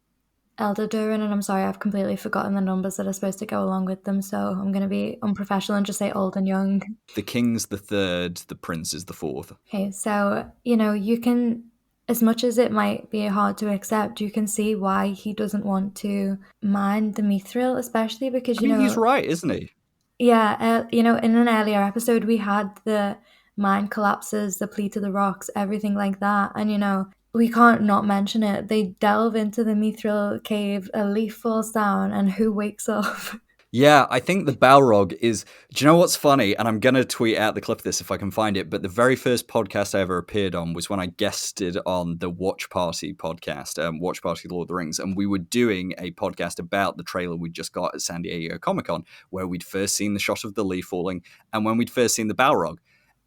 Elder Durin, and I'm sorry, I've completely forgotten the numbers that are supposed to go along with them, so I'm going to be unprofessional and just say old and young. The king's the third, the prince is the fourth. Okay, so, you know, you can, as much as it might be hard to accept, you can see why he doesn't want to mind the Mithril, especially because, you know... he's right, isn't he? Yeah, you know, in an earlier episode, we had the mine collapses, the Pleat of the Rocks, everything like that. And, you know, we can't not mention it. They delve into the Mithril cave, a leaf falls down, and who wakes up? Yeah, I think the Balrog is... Do you know what's funny? And I'm going to tweet out the clip of this if I can find it, but the very first podcast I ever appeared on was when I guested on the Watch Party podcast, Watch Party Lord of the Rings, and we were doing a podcast about the trailer we just got at San Diego Comic-Con, where we'd first seen the shot of the leaf falling, and when we'd first seen the Balrog.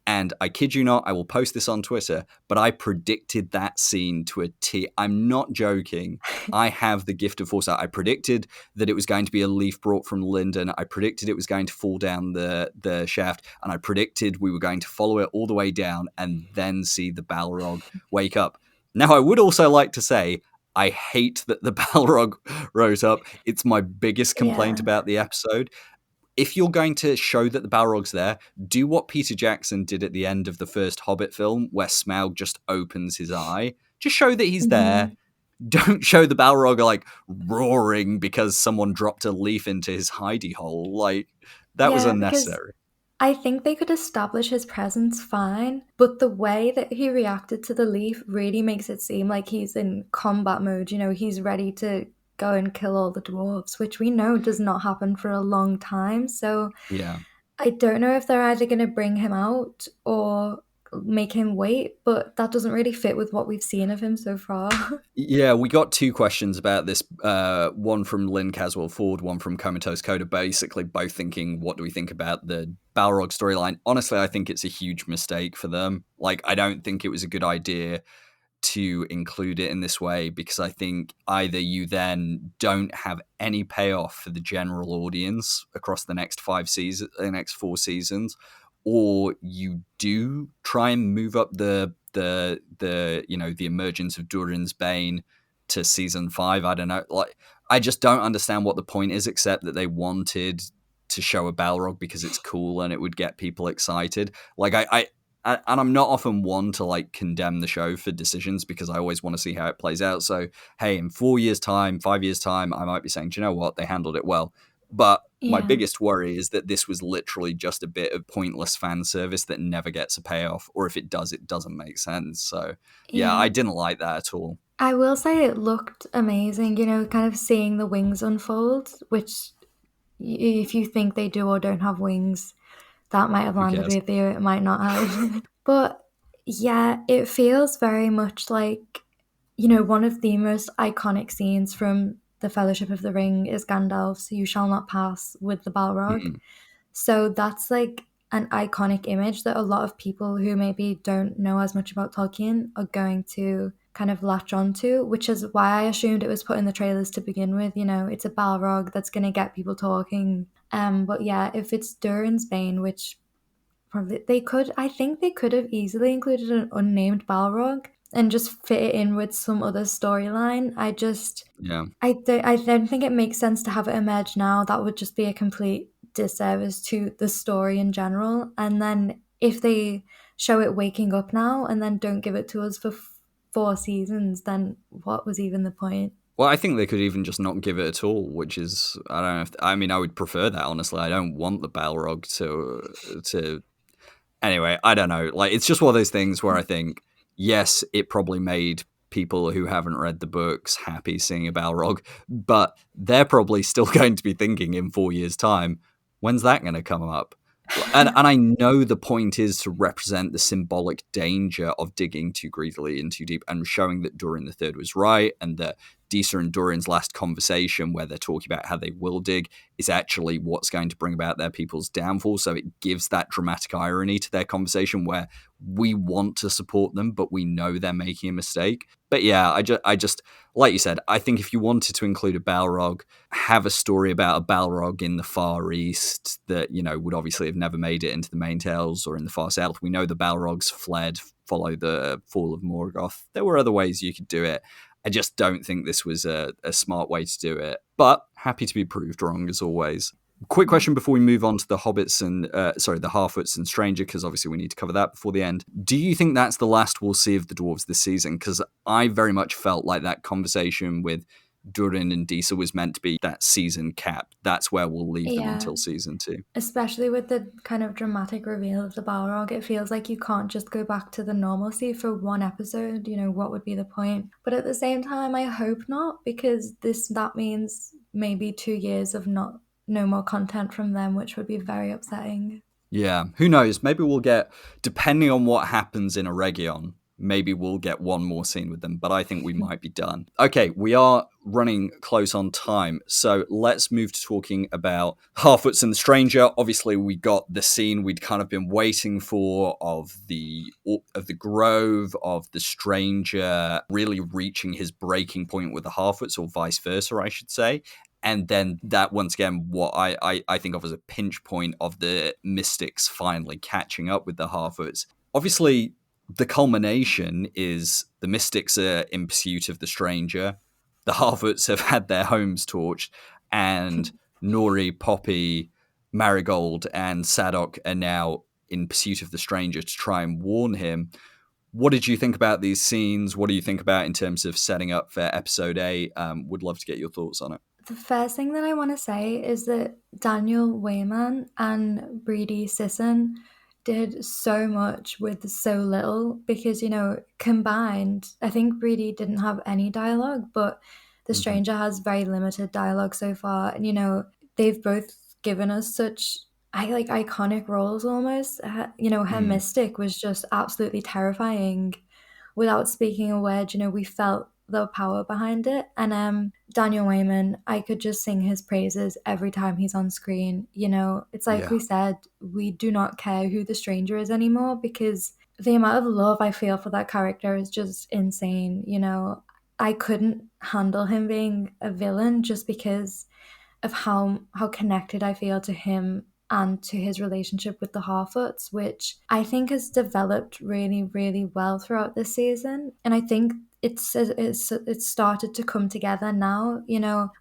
And I kid you not, I will post this on Twitter, but I predicted that scene to a T. I'm not joking. I have the gift of foresight. I predicted that it was going to be a leaf brought from Lindon. I predicted it was going to fall down the shaft. And I predicted we were going to follow it all the way down and then see the Balrog wake up. Now, I would also like to say, I hate that the Balrog rose up. It's my biggest complaint about the episode. If you're going to show that the Balrog's there, do what Peter Jackson did at the end of the first Hobbit film, where Smaug just opens his eye. Just show that he's there. Don't show the Balrog like roaring because someone dropped a leaf into his hidey hole. Like, that was unnecessary. I think they could establish his presence fine, but the way that he reacted to the leaf really makes it seem like he's in combat mode. You know, he's ready to go and kill all the dwarves, which we know does not happen for a long time. So yeah, I don't know if they're either going to bring him out or make him wait, but that doesn't really fit with what we've seen of him so far. Yeah, we got two questions about this. One from Lynn Caswell Ford, one from Comatose Coda, basically both thinking, what do we think about the Balrog storyline? Honestly, I think it's a huge mistake for them. Like, I don't think it was a good idea to include it in this way, because I think either you then don't have any payoff for the general audience across the next 4 seasons, or you do try and move up the you know, the emergence of Durin's Bane to season 5. I don't know. Like, I just don't understand what the point is, except that they wanted to show a Balrog because it's cool and it would get people excited. Like, and I'm not often one to like condemn the show for decisions, because I always want to see how it plays out. So, hey, in 4 years' time, 5 years' time, I might be saying, do you know what? They handled it well. But my Yeah. biggest worry is that this was literally just a bit of pointless fan service that never gets a payoff, or if it does, it doesn't make sense. So yeah, I Yeah. didn't like that at all. I will say it looked amazing, kind of seeing the wings unfold, which if you think they do or don't have wings, that might have Who landed cares? with you, it might not have. But yeah, it feels very much like, one of the most iconic scenes from the Fellowship of the Ring is Gandalf's "You shall not pass" with the Balrog. Mm, So that's like an iconic image that a lot of people who maybe don't know as much about Tolkien are going to kind of latch onto, which is why I assumed it was put in the trailers to begin with. It's a Balrog that's going to get people talking. But yeah, if it's Durin's Bane, which probably I think they could have easily included an unnamed Balrog and just fit it in with some other storyline. yeah. I don't think it makes sense to have it emerge now. That would just be a complete disservice to the story in general. And then if they show it waking up now and then don't give it to us for 4 seasons, then what was even the point? Well, I think they could even just not give it at all, which is I don't know. I mean, I would prefer that honestly. I don't want the Balrog to. Anyway, I don't know. Like, it's just one of those things where I think, yes, it probably made people who haven't read the books happy seeing a Balrog, but they're probably still going to be thinking in 4 years' time, when's that going to come up? And I know the point is to represent the symbolic danger of digging too greedily and too deep and showing that Durin the Third was right and that Disa and Durin's last conversation where they're talking about how they will dig is actually what's going to bring about their people's downfall. So it gives that dramatic irony to their conversation where we want to support them, but we know they're making a mistake. But yeah, I just like you said, I think if you wanted to include a Balrog, have a story about a Balrog in the Far East that, would obviously have never made it into the main tales or in the Far South. We know the Balrogs fled, follow the fall of Morgoth. There were other ways you could do it. I just don't think this was a smart way to do it. But happy to be proved wrong as always. Quick question before we move on to the Hobbits and the Harfoots and Stranger, because obviously we need to cover that before the end. Do you think that's the last we'll see of the dwarves this season? Because I very much felt like that conversation with Durin and Disa was meant to be that season cap. That's where we'll leave them Yeah. until season 2. Especially with the kind of dramatic reveal of the Balrog, it feels like you can't just go back to the normalcy for one episode. What would be the point? But at the same time, I hope not, because that means maybe 2 years of no more content from them, which would be very upsetting. Yeah, who knows? Maybe we'll get, depending on what happens in Eregion, maybe we'll get one more scene with them, but I think we might be done. Okay, we are running close on time, so let's move to talking about Harfoots and the Stranger. Obviously, we got the scene we'd kind of been waiting for of the Grove, of the Stranger really reaching his breaking point with the Harfoots, or vice versa, I should say. And then that, once again, what I think of as a pinch point of the Mystics finally catching up with the Harfoots. Obviously, the culmination is the Mystics are in pursuit of the Stranger. The Harfoots have had their homes torched, and Nori, Poppy, Marigold, and Sadok are now in pursuit of the Stranger to try and warn him. What did you think about these scenes? What do you think about in terms of setting up for episode 8? Would love to get your thoughts on it. The first thing that I want to say is that Daniel Wayman and Breedy Sisson did so much with so little because, combined, I think Breedy didn't have any dialogue, but the Stranger has very limited dialogue so far. And, they've both given us such iconic roles almost. Her mystic was just absolutely terrifying without speaking a word. We felt the power behind it. And Daniel Wayman, I could just sing his praises every time he's on screen. It's like Yeah. we said, we do not care who the Stranger is anymore because the amount of love I feel for that character is just insane. I couldn't handle him being a villain just because of how connected I feel to him and to his relationship with the Harfoots, which I think has developed really, really well throughout this season. And I think it's started to come together now.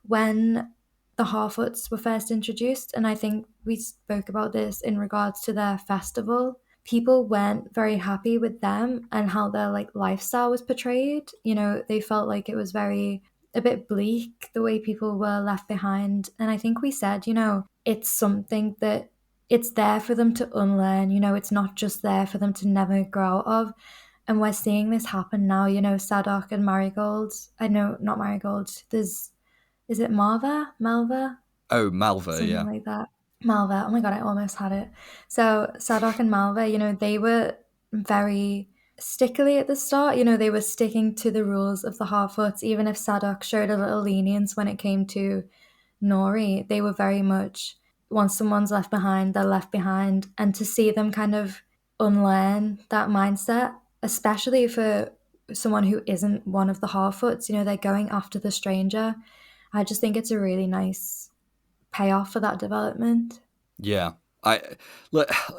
When the Harfoots were first introduced, and I think we spoke about this in regards to their festival, people weren't very happy with them and how their lifestyle was portrayed. They felt like it was very a bit bleak, the way people were left behind. And I think we said, it's something that it's there for them to unlearn, it's not just there for them to never grow out of. And we're seeing this happen now, Sadok and Marigold. I know, not Marigold. Is it Malva? Oh, Malva, Something yeah. like that. Malva. Oh my God, I almost had it. So Sadok and Malva, they were very stickily at the start. They were sticking to the rules of the Harfoots, even if Sadok showed a little lenience when it came to Nori. They were very much, once someone's left behind, they're left behind. And to see them kind of unlearn that mindset, especially for someone who isn't one of the Harfoots, they're going after the stranger. I just think it's a really nice payoff for that development. Yeah.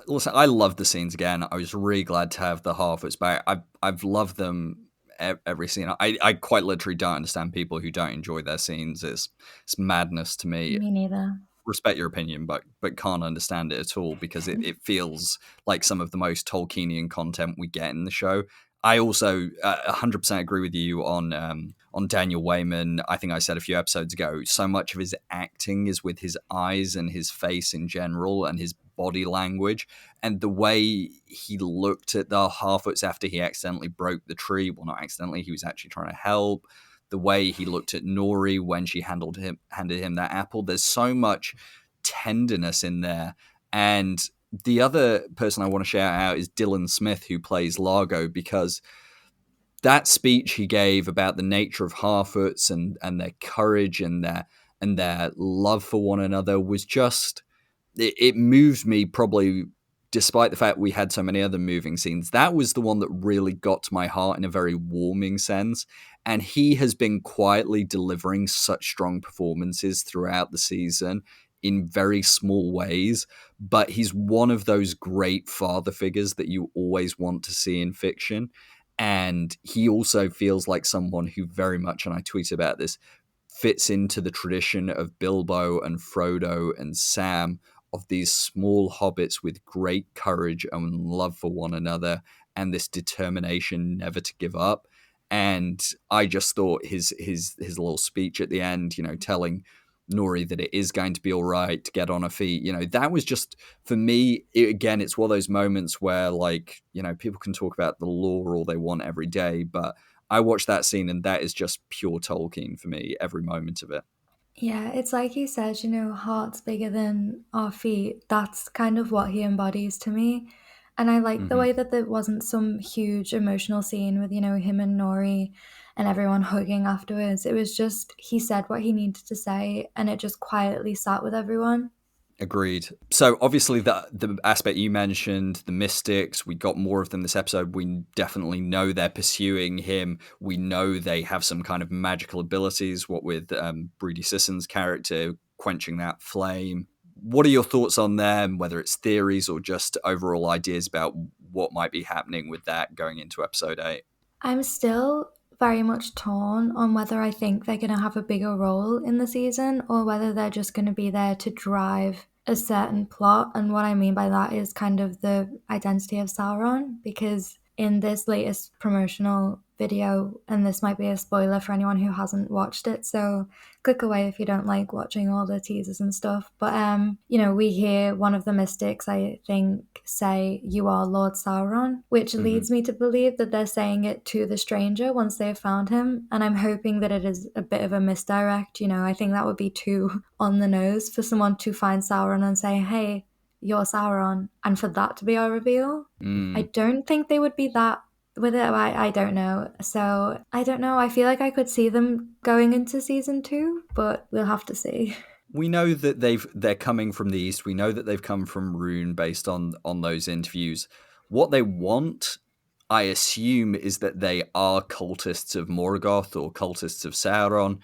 Listen, I love the scenes again. I was really glad to have the Harfoots back. I've loved them every scene. I quite literally don't understand people who don't enjoy their scenes. It's madness to me. Me neither. Respect your opinion, but can't understand it at all because it feels like some of the most Tolkienian content we get in the show. I also 100% agree with you on Daniel Wayman. I think I said a few episodes ago, so much of his acting is with his eyes and his face in general and his body language. And the way he looked at the Harfoots after he accidentally broke the tree, well, not accidentally, he was actually trying to help. The way he looked at Nori when she handed him that apple. There's so much tenderness in there. And the other person I want to shout out is Dylan Smith, who plays Largo, because that speech he gave about the nature of Harfoots and their courage and their love for one another was just, it moved me probably, despite the fact we had so many other moving scenes. That was the one that really got to my heart in a very warming sense. And he has been quietly delivering such strong performances throughout the season in very small ways, but he's one of those great father figures that you always want to see in fiction. And he also feels like someone who very much, and I tweet about this, fits into the tradition of Bilbo and Frodo and Sam, of these small hobbits with great courage and love for one another and this determination never to give up. And I just thought his little speech at the end, telling Nori that it is going to be all right to get on her feet, that was just, for me, it's one of those moments where, like, people can talk about the lore all they want every day, but I watched that scene and that is just pure Tolkien for me, every moment of it. Yeah, it's like you said, heart's bigger than our feet. That's kind of what he embodies to me. And I like the way that there wasn't some huge emotional scene with, him and Nori and everyone hugging afterwards. It was just, he said what he needed to say and it just quietly sat with everyone. Agreed. So obviously the aspect you mentioned, the mystics, we got more of them this episode. We definitely know they're pursuing him. We know they have some kind of magical abilities, what with Broody Sisson's character quenching that flame. What are your thoughts on them, whether it's theories or just overall ideas about what might be happening with that going into episode 8? I'm still very much torn on whether I think they're going to have a bigger role in the season or whether they're just going to be there to drive a certain plot. And what I mean by that is kind of the identity of Sauron, because in this latest promotional video, and this might be a spoiler for anyone who hasn't watched it, so click away if you don't like watching all the teasers and stuff. But we hear one of the mystics, I think, say, "You are Lord Sauron," which leads me to believe that they're saying it to the stranger once they've found him. And I'm hoping that it is a bit of a misdirect. I think that would be too on the nose for someone to find Sauron and say, "Hey, you're Sauron," and for that to be our reveal. I don't think they would be that with it. I don't know. So I don't know. I feel like I could see them going into season 2, but we'll have to see. We know that they're coming from the east. We know that they've come from Rhûn based on those interviews. What they want, I assume, is that they are cultists of Morgoth or cultists of Sauron.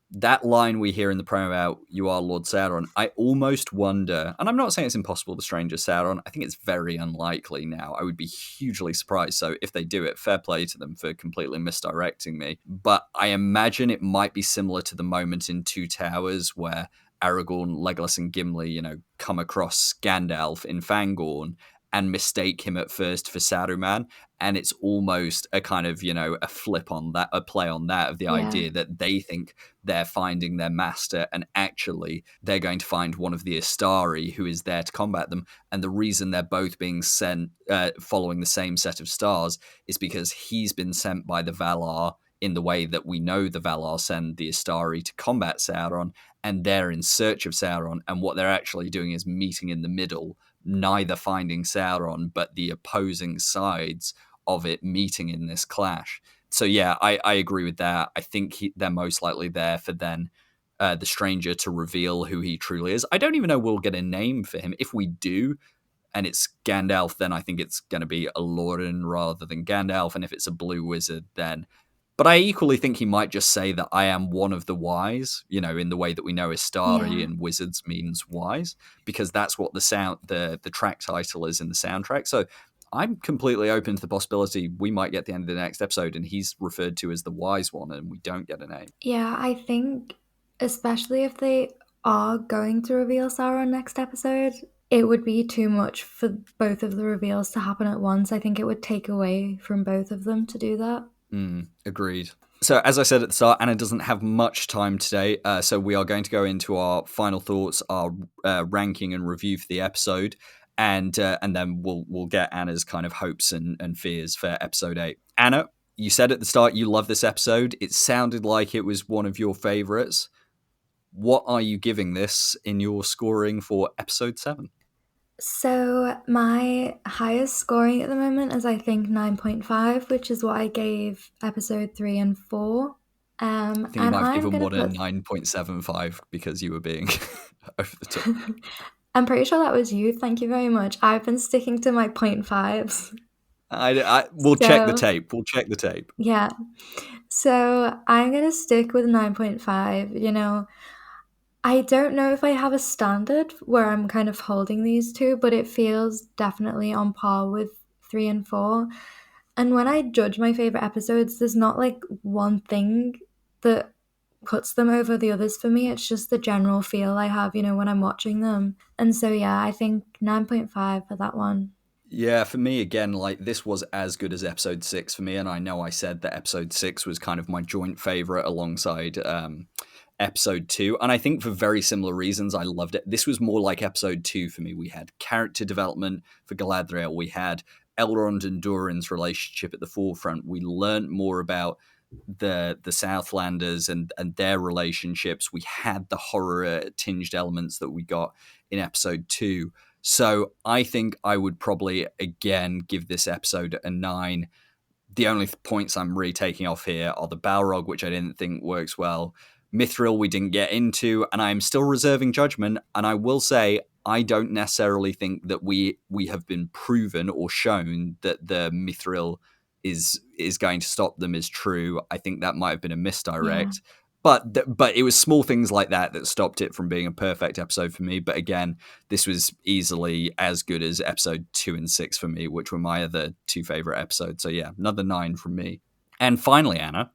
That line we hear in the promo about "You are Lord Sauron," I almost wonder, and I'm not saying it's impossible to stranger Sauron, I think it's very unlikely now. I would be hugely surprised. So if they do it, fair play to them for completely misdirecting me. But I imagine it might be similar to the moment in Two Towers where Aragorn, Legolas, and Gimli, come across Gandalf in Fangorn, and mistake him at first for Saruman. And it's almost a kind of, a flip on that, a play on that of the idea that they think they're finding their master and actually they're going to find one of the Astari who is there to combat them. And the reason they're both being sent following the same set of stars is because he's been sent by the Valar in the way that we know the Valar send the Astari to combat Sauron, and they're in search of Sauron, and what they're actually doing is meeting in the middle, neither finding Sauron, but the opposing sides of it meeting in this clash. So yeah, I agree with that. I think they're most likely there for then the stranger to reveal who he truly is. I don't even know we'll get a name for him. If we do, and it's Gandalf, then I think it's going to be Aloran rather than Gandalf. And if it's a blue wizard, then... But I equally think he might just say that I am one of the wise, in the way that we know Istari and wizards means wise, because that's what the track title is in the soundtrack. So I'm completely open to the possibility we might get the end of the next episode and he's referred to as the wise one and we don't get a name. Yeah, I think especially if they are going to reveal Sauron next episode, it would be too much for both of the reveals to happen at once. I think it would take away from both of them to do that. Agreed. So as I said at the start, Anna doesn't have much time today, so we are going to go into our final thoughts, our ranking and review for the episode, and then we'll get Anna's kind of hopes and fears for episode 8. Anna, you said at the start you love this episode. It sounded like it was one of your favorites. What are you giving this in your scoring for episode 7? So my highest scoring at the moment is I think 9.5, which is what I gave episode 3 and 4. I think you might have given one a 9.75 because you were being over the top. I'm pretty sure that was you. Thank you very much. I've been sticking to my 0.5s. We'll check the tape. We'll check the tape. Yeah. So I'm going to stick with 9.5. I don't know if I have a standard where I'm kind of holding these two, but it feels definitely on par with 3 and 4. And when I judge my favorite episodes, there's not like one thing that puts them over the others for me. It's just the general feel I have, when I'm watching them. And so, yeah, I think 9.5 for that one. Yeah, for me, again, like this was as good as episode 6 for me. And I know I said that episode 6 was kind of my joint favorite alongside episode 2, and I think for very similar reasons I loved it. This was more like episode 2 for me. We had character development for Galadriel, we had Elrond and Durin's relationship at the forefront, we learned more about the Southlanders and their relationships, we had the horror tinged elements that we got in episode 2. So I think I would probably again give this episode a 9. The only points I'm really taking off here are the Balrog, which I didn't think works well. Mithril we didn't get into, and I'm still reserving judgment. And I will say, I don't necessarily think that we have been proven or shown that the Mithril is going to stop them is true. I think that might have been a misdirect. Yeah. But it was small things like that stopped it from being a perfect episode for me. But again, this was easily as good as episode 2 and 6 for me, which were my other two favorite episodes. So yeah, another 9 from me. And finally, Anna,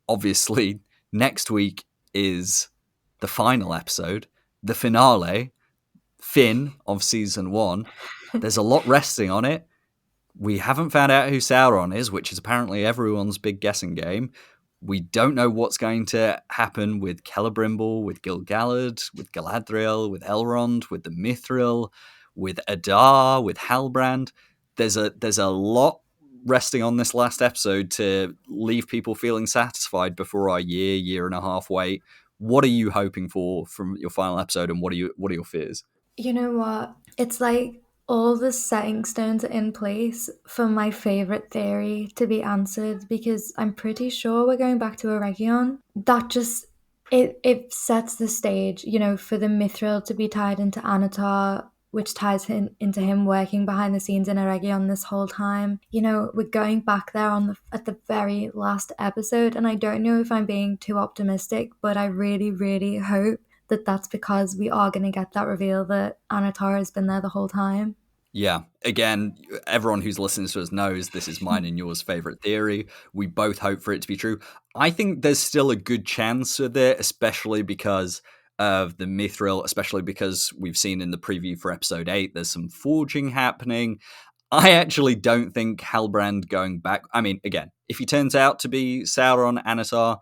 obviously next week is the final episode, the finale, Finn of season 1. There's a lot resting on it. We haven't found out who Sauron is, which is apparently everyone's big guessing game. We don't know what's going to happen with Celebrimbor, with Gil-galad, with Galadriel, with Elrond, with the Mithril, with Adar, with Halbrand. There's a lot resting on this last episode to leave people feeling satisfied before our year and a half wait. What are you hoping for from your final episode, and what are your fears? You know what? It's like all the setting stones are in place for my favorite theory to be answered, because I'm pretty sure we're going back to Eregion. That just it sets the stage, for the Mithril to be tied into Anatar, which ties into him working behind the scenes in Eregion this whole time. We're going back there at the very last episode, and I don't know if I'm being too optimistic, but I really, really hope that that's because we are going to get that reveal that Anatar has been there the whole time. Yeah, again, everyone who's listening to us knows this is mine and yours favorite theory. We both hope for it to be true. I think there's still a good chance of it, especially because of the Mithril, especially because we've seen in the preview for episode 8, there's some forging happening. I actually don't think Halbrand going back... I mean, again, if he turns out to be Sauron Anatar,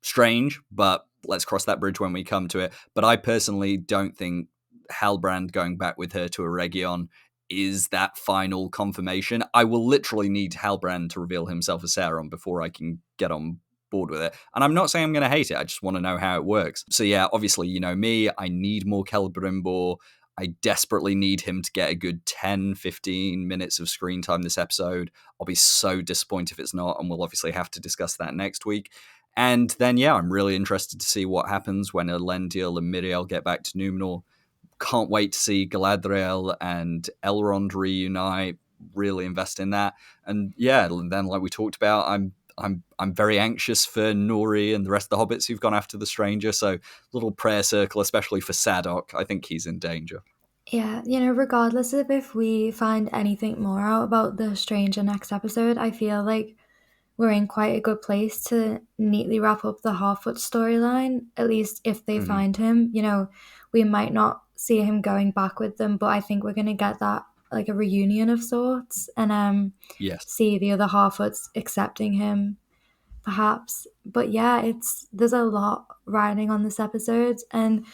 strange, but let's cross that bridge when we come to it. But I personally don't think Halbrand going back with her to Eregion is that final confirmation. I will literally need Halbrand to reveal himself as Sauron before I can get on board with it. And I'm not saying I'm going to hate it. I just want to know how it works. So yeah, obviously, you know me, I need more Celebrimbor. I desperately need him to get a good 10, 15 minutes of screen time this episode. I'll be so disappointed if it's not, and we'll obviously have to discuss that next week. And then, yeah, I'm really interested to see what happens when Elendil and Miriel get back to Numenor. Can't wait to see Galadriel and Elrond reunite. Really invest in that. And yeah, then like we talked about, I'm very anxious for Nori and the rest of the hobbits who've gone after the stranger. So little prayer circle, especially for Sadok. I think he's in danger. Yeah, you know, regardless of if we find anything more out about the stranger next episode, I feel like we're in quite a good place to neatly wrap up the Harfoot storyline, at least if they find him. You know, we might not see him going back with them, but I think we're going to get that, like a reunion of sorts, and Yes. see the other Harfoots accepting him, perhaps. But yeah, there's a lot riding on this episode, and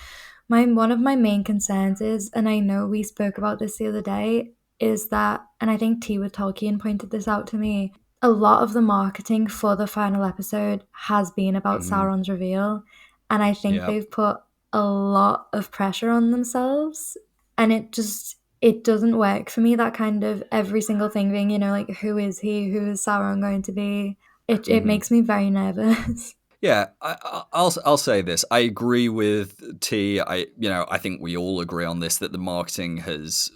one of my main concerns is, and I know we spoke about this the other day, is that, and I think T with Tolkien pointed this out to me, a lot of the marketing for the final episode has been about Sauron's reveal, and I think they've put a lot of pressure on themselves, and it doesn't work for me, that kind of every single thing being, you know, like, who is he, who is Sauron going to be? It makes me very nervous. Yeah, I'll say this. I agree with T. I think we all agree on this, that the marketing has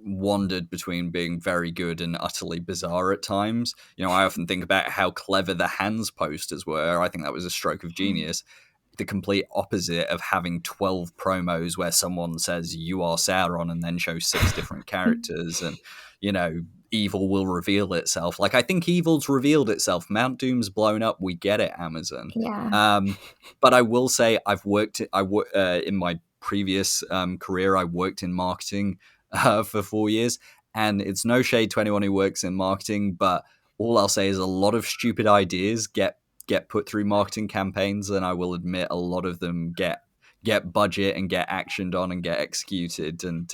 wandered between being very good and utterly bizarre at times. You know, I often think about how clever the Hands posters were. I think that was a stroke of genius. The complete opposite of having 12 promos where someone says you are Sauron and then shows 6 different characters, and you know, evil will reveal itself. Like, I think evil's revealed itself. Mount Doom's blown up. We get it, Amazon. Yeah. But I will say in my previous career, I worked in marketing for 4 years, and it's no shade to anyone who works in marketing, but all I'll say is a lot of stupid ideas get put through marketing campaigns, and I will admit a lot of them get budget and get actioned on and get executed. And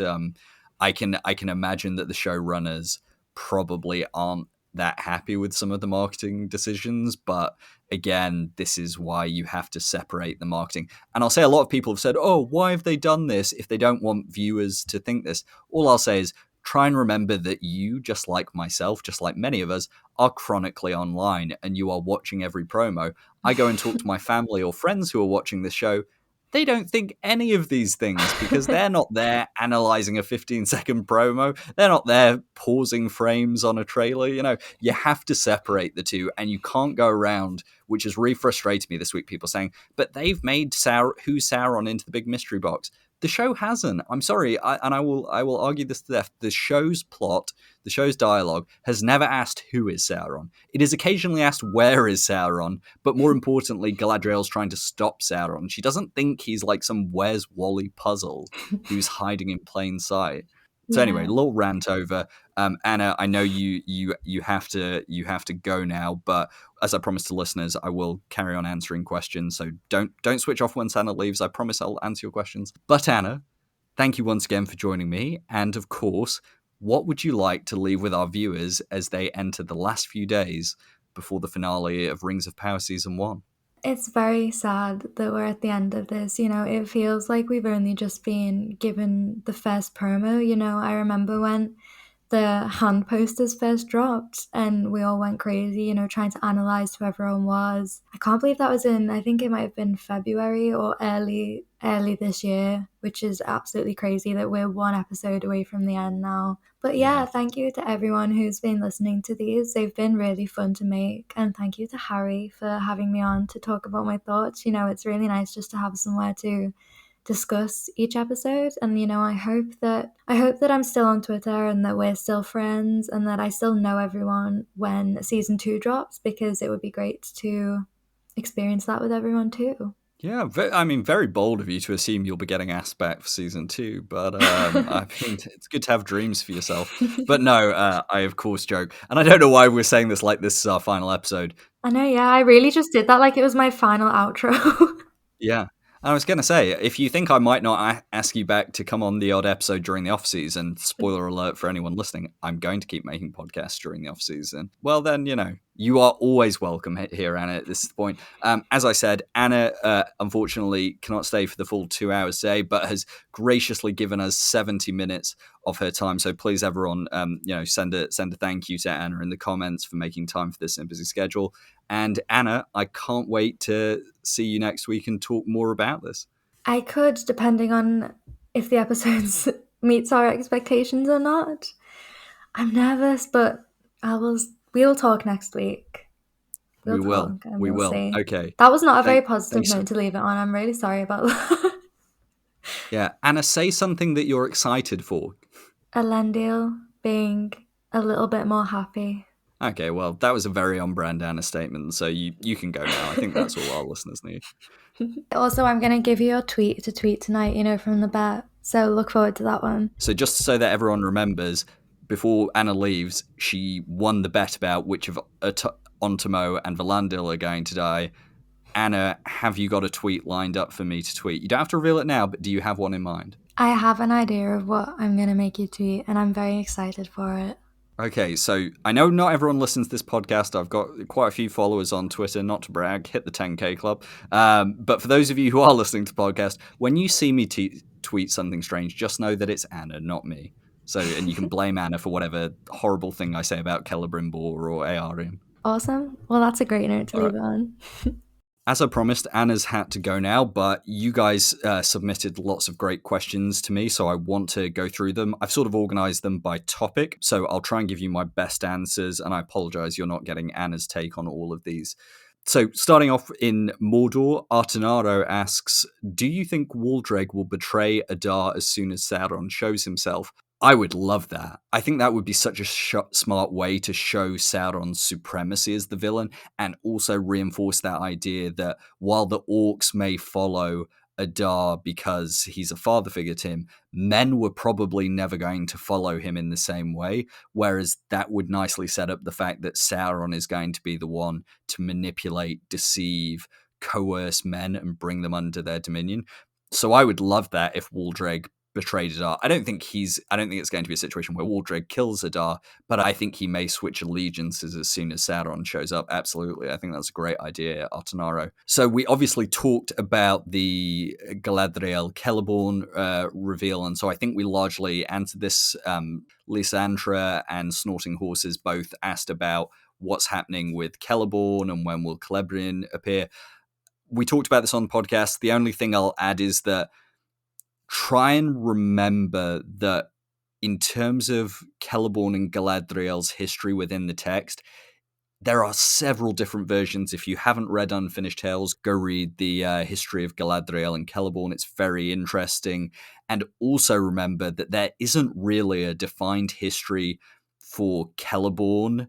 I can imagine that the showrunners probably aren't that happy with some of the marketing decisions, but again, this is why you have to separate the marketing. And I'll say a lot of people have said, oh, why have they done this if they don't want viewers to think this? All I'll say is try and remember that you, just like myself, just like many of us, are chronically online and you are watching every promo. I go and talk to my family or friends who are watching this show. They don't think any of these things because they're not there analyzing a 15-second promo. They're not there pausing frames on a trailer. You know, you have to separate the two, and you can't go around, which has really frustrated me this week, people saying, but they've made who's Sauron into the big mystery box. The show hasn't. I'm sorry, I will argue this to death. The show's plot, the show's dialogue, has never asked who is Sauron. It is occasionally asked where is Sauron, but more importantly, Galadriel's trying to stop Sauron. She doesn't think he's like some Where's Wally puzzle who's hiding in plain sight. So anyway, a little rant over. Anna, I know you have to go now, but as I promised to listeners, I will carry on answering questions. So don't switch off when Anna leaves. I promise I'll answer your questions. But Anna, thank you once again for joining me. And of course, what would you like to leave with our viewers as they enter the last few days before the finale of Rings of Power Season 1? It's very sad that we're at the end of this. You know, it feels like we've only just been given the first promo. You know, I remember when the hand posters first dropped and we all went crazy, you know, trying to analyze who everyone was. I can't believe that was I think it might have been February or early this year, which is absolutely crazy that we're one episode away from the end now. But yeah, thank you to everyone who's been listening to these. They've been really fun to make. And thank you to Harry for having me on to talk about my thoughts. You know, it's really nice just to have somewhere to discuss each episode. And you know, I hope that I'm still on Twitter and that we're still friends and that I still know everyone when season 2 drops, because it would be great to experience that with everyone too. Yeah, very bold of you to assume you'll be getting asked back for season 2, but I mean, it's good to have dreams for yourself. But no, I of course joke, and I don't know why we're saying this like this is our final episode. I know, yeah, I really just did that like it was my final outro. Yeah. I was going to say, if you think I might not ask you back to come on the odd episode during the off-season, spoiler alert for anyone listening, I'm going to keep making podcasts during the off-season. Well, then, you are always welcome here, Anna, at this point. As I said, Anna, unfortunately, cannot stay for the full 2 hours today, but has graciously given us 70 minutes of her time. So please, everyone, send a thank you to Anna in the comments for making time for this in a busy schedule. And Anna, I can't wait to see you next week and talk more about this. I could, depending on if the episodes meets our expectations or not. I'm nervous, but we'll talk next week. We will. See. Okay. That was not a very positive note to leave it on. I'm really sorry about that. Yeah. Anna, say something that you're excited for. Elendil being a little bit more happy. Okay, well, that was a very on-brand Anna statement, so you can go now. I think that's all our listeners need. Also, I'm going to give you a tweet to tweet tonight, from the bet. So look forward to that one. So just so that everyone remembers, before Anna leaves, she won the bet about which of Ontamo and Valandil are going to die. Anna, have you got a tweet lined up for me to tweet? You don't have to reveal it now, but do you have one in mind? I have an idea of what I'm going to make you tweet, and I'm very excited for it. Okay, so I know not everyone listens to this podcast. I've got quite a few followers on Twitter, not to brag, hit the 10K club. But for those of you who are listening to the podcast, when you see me tweet something strange, just know that it's Anna, not me. So, and you can blame Anna for whatever horrible thing I say about Celebrimbor or Aarium. Awesome. Well, that's a great note to leave it on. As I promised, Anna's had to go now, but you guys submitted lots of great questions to me, so I want to go through them. I've sort of organized them by topic, so I'll try and give you my best answers, and I apologize you're not getting Anna's take on all of these. So, starting off in Mordor, Artenaro asks, do you think Waldreg will betray Adar as soon as Sauron shows himself? I would love that. I think that would be such a smart way to show Sauron's supremacy as the villain and also reinforce that idea that while the orcs may follow Adar because he's a father figure to him, men were probably never going to follow him in the same way, whereas that would nicely set up the fact that Sauron is going to be the one to manipulate, deceive, coerce men and bring them under their dominion. So I would love that if Waldreg betrayed Adar. I don't think it's going to be a situation where Waldreg kills Adar, but I think he may switch allegiances as soon as Sauron shows up. Absolutely. I think that's a great idea, Artenaro. So we obviously talked about the Galadriel Celeborn reveal, and so I think we largely answered this. Lysandra and Snorting Horses both asked about what's happening with Celeborn and when will Celebrian appear. We talked about this on the podcast. The only thing I'll add is that try and remember that in terms of Celeborn and Galadriel's history within the text, there are several different versions. If you haven't read Unfinished Tales, go read the history of Galadriel and Celeborn. It's very interesting. And also remember that there isn't really a defined history for Celeborn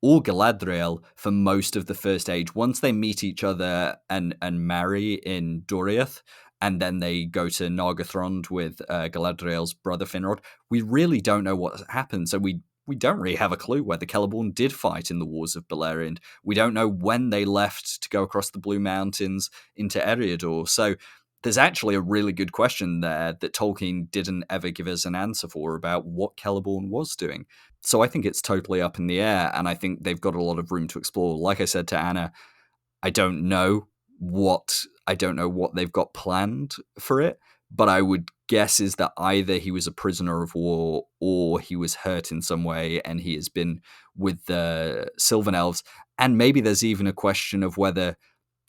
or Galadriel for most of the First Age. Once they meet each other and marry in Doriath, and then they go to Nargothrond with Galadriel's brother Finrod, we really don't know what happened. So we don't really have a clue whether Celeborn did fight in the Wars of Beleriand. We don't know when they left to go across the Blue Mountains into Eriador. So there's actually a really good question there that Tolkien didn't ever give us an answer for about what Celeborn was doing. So I think it's totally up in the air, and I think they've got a lot of room to explore. Like I said to Anna, I don't know what they've got planned for it, but I would guess is that either he was a prisoner of war or he was hurt in some way and he has been with the Sylvan Elves. And maybe there's even a question of whether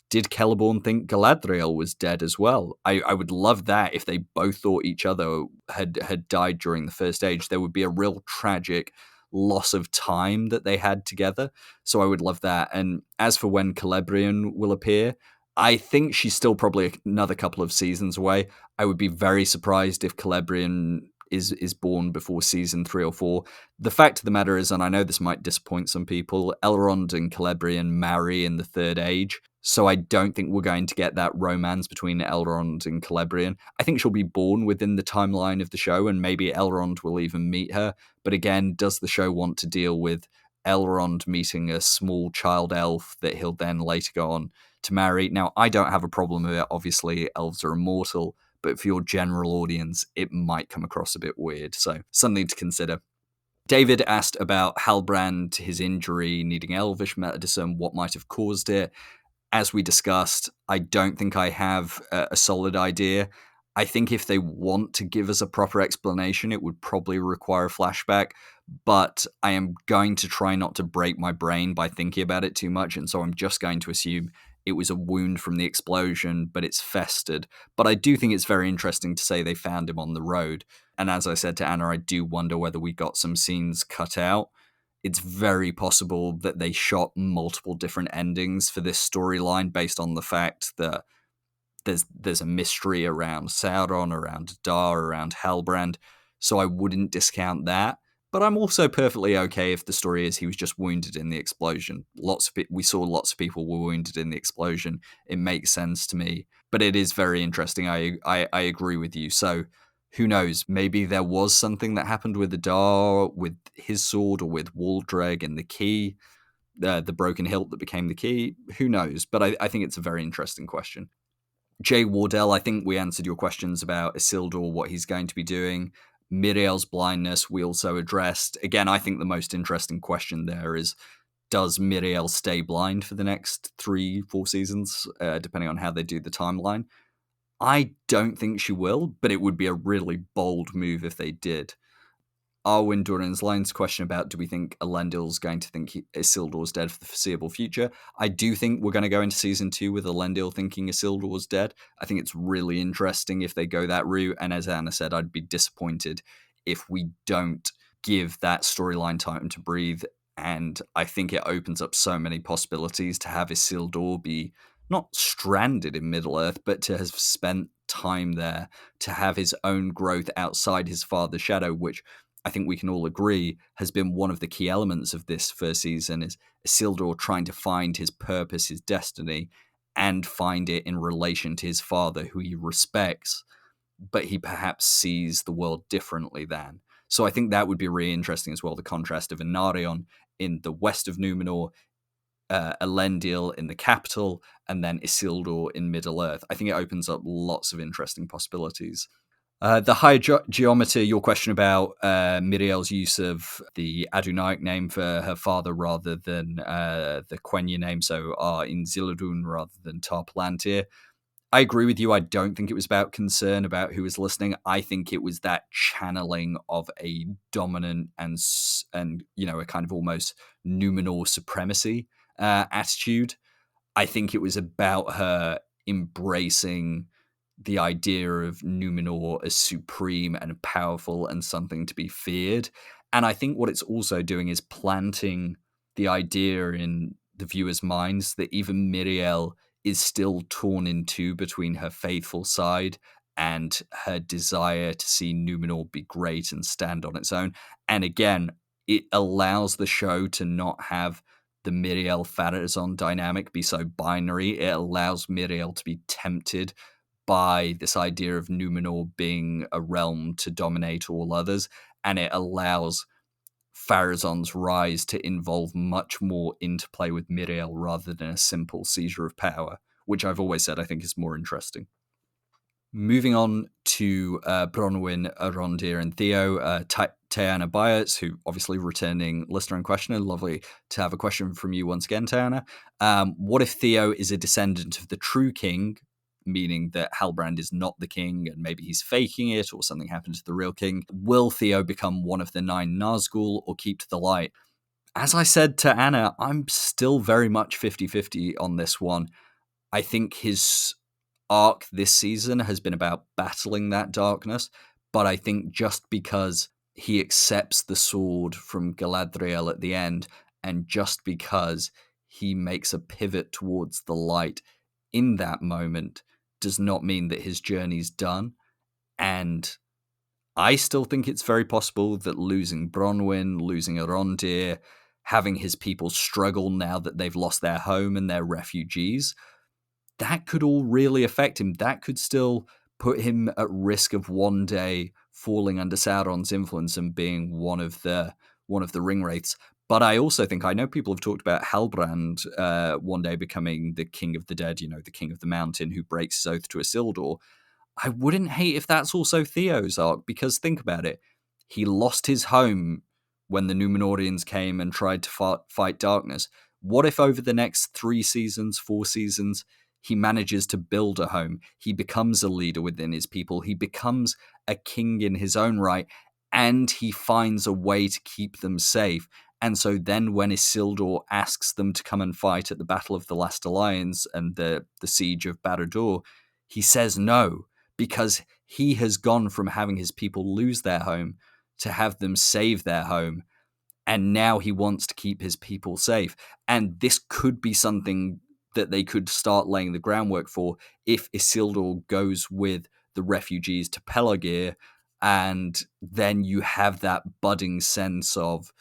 did Celeborn think Galadriel was dead as well? I would love that if they both thought each other had died during the First Age. There would be a real tragic loss of time that they had together. So I would love that. And as for when Celebrian will appear, I think she's still probably another couple of seasons away. I would be very surprised if Celebrian is born before season 3 or 4. The fact of the matter is, and I know this might disappoint some people, Elrond and Celebrian marry in the Third Age. So I don't think we're going to get that romance between Elrond and Celebrian. I think she'll be born within the timeline of the show, and maybe Elrond will even meet her. But again, does the show want to deal with Elrond meeting a small child elf that he'll then later go on to marry? Now, I don't have a problem with it. Obviously, elves are immortal, but for your general audience, it might come across a bit weird. So something to consider. David asked about Halbrand, his injury, needing elvish medicine, what might have caused it. As we discussed, I don't think I have a solid idea. I think if they want to give us a proper explanation, it would probably require a flashback, but I am going to try not to break my brain by thinking about it too much, and so I'm just going to assume it was a wound from the explosion, but it's festered. But I do think it's very interesting to say they found him on the road, and as I said to Anna, I do wonder whether we got some scenes cut out. It's very possible that they shot multiple different endings for this storyline based on the fact that there's a mystery around Sauron, around Adar, around Halbrand, so I wouldn't discount that. But I'm also perfectly okay if the story is he was just wounded in the explosion. We saw lots of people were wounded in the explosion. It makes sense to me, but it is very interesting. I agree with you. So who knows? Maybe there was something that happened with Adar, with his sword, or with Waldreg and the key, the broken hilt that became the key. Who knows? But I think it's a very interesting question. Jay Wardell, I think we answered your questions about Isildur, what he's going to be doing. Miriel's blindness, we also addressed. Again, I think the most interesting question there is, does Miriel stay blind for the next 3-4 seasons, depending on how they do the timeline? I don't think she will, but it would be a really bold move if they did. Arwen Duran's Line's question about, do we think Elendil's going to think Isildur's dead for the foreseeable future? I do think we're going to go into season 2 with Elendil thinking Isildur's dead. I think it's really interesting if they go that route, and as Anna said, I'd be disappointed if we don't give that storyline time to breathe, and I think it opens up so many possibilities to have Isildur be not stranded in Middle-earth, but to have spent time there, to have his own growth outside his father's shadow, which I think we can all agree has been one of the key elements of this first season, is Isildur trying to find his purpose, his destiny, and find it in relation to his father, who he respects, but he perhaps sees the world differently than. So I think that would be really interesting as well, the contrast of Anarion in the west of Numenor, Elendil in the capital, and then Isildur in Middle-earth. I think it opens up lots of interesting possibilities. The higher geometer, your question about Miriel's use of the Adunaic name for her father rather than the Quenya name, so in Zilladun rather than Tar Palantir. I agree with you. I don't think it was about concern about who was listening. I think it was that channeling of a dominant and a kind of almost Numenor supremacy attitude. I think it was about her embracing the idea of Numenor as supreme and powerful and something to be feared. And I think what it's also doing is planting the idea in the viewers' minds that even Miriel is still torn in two between her faithful side and her desire to see Numenor be great and stand on its own. And again, it allows the show to not have the Miriel Pharazôn dynamic be so binary. It allows Miriel to be tempted by this idea of Numenor being a realm to dominate all others, and it allows Pharazôn's rise to involve much more interplay with Miriel rather than a simple seizure of power, which I've always said I think is more interesting. Moving on to Bronwyn, Arondir, and Theo, Tayana Byers, who obviously returning listener and questioner. Lovely to have a question from you once again, Tayana. What if Theo is a descendant of the true king, meaning that Halbrand is not the king and maybe he's faking it or something happened to the real king? Will Theo become one of the 9 Nazgul or keep to the light? As I said to Anna, I'm still very much 50-50 on this one. I think his arc this season has been about battling that darkness, but I think just because he accepts the sword from Galadriel at the end, and just because he makes a pivot towards the light in that moment, does not mean that his journey's done. And I still think it's very possible that losing Bronwyn, losing Arondir, having his people struggle now that they've lost their home and they're refugees, that could all really affect him. That could still put him at risk of one day falling under Sauron's influence and being one of the ringwraiths. But I also think, I know people have talked about Halbrand one day becoming the king of the dead, the king of the mountain who breaks his oath to Isildur. I wouldn't hate if that's also Theo's arc, because think about it. He lost his home when the Númenóreans came and tried to fight darkness. What if over the next 3 seasons, 4 seasons, he manages to build a home? He becomes a leader within his people. He becomes a king in his own right, and he finds a way to keep them safe. And so then when Isildur asks them to come and fight at the Battle of the Last Alliance and the Siege of Barad-dûr, he says no, because he has gone from having his people lose their home to have them save their home. And now he wants to keep his people safe. And this could be something that they could start laying the groundwork for if Isildur goes with the refugees to Pelargir, and then you have that budding sense of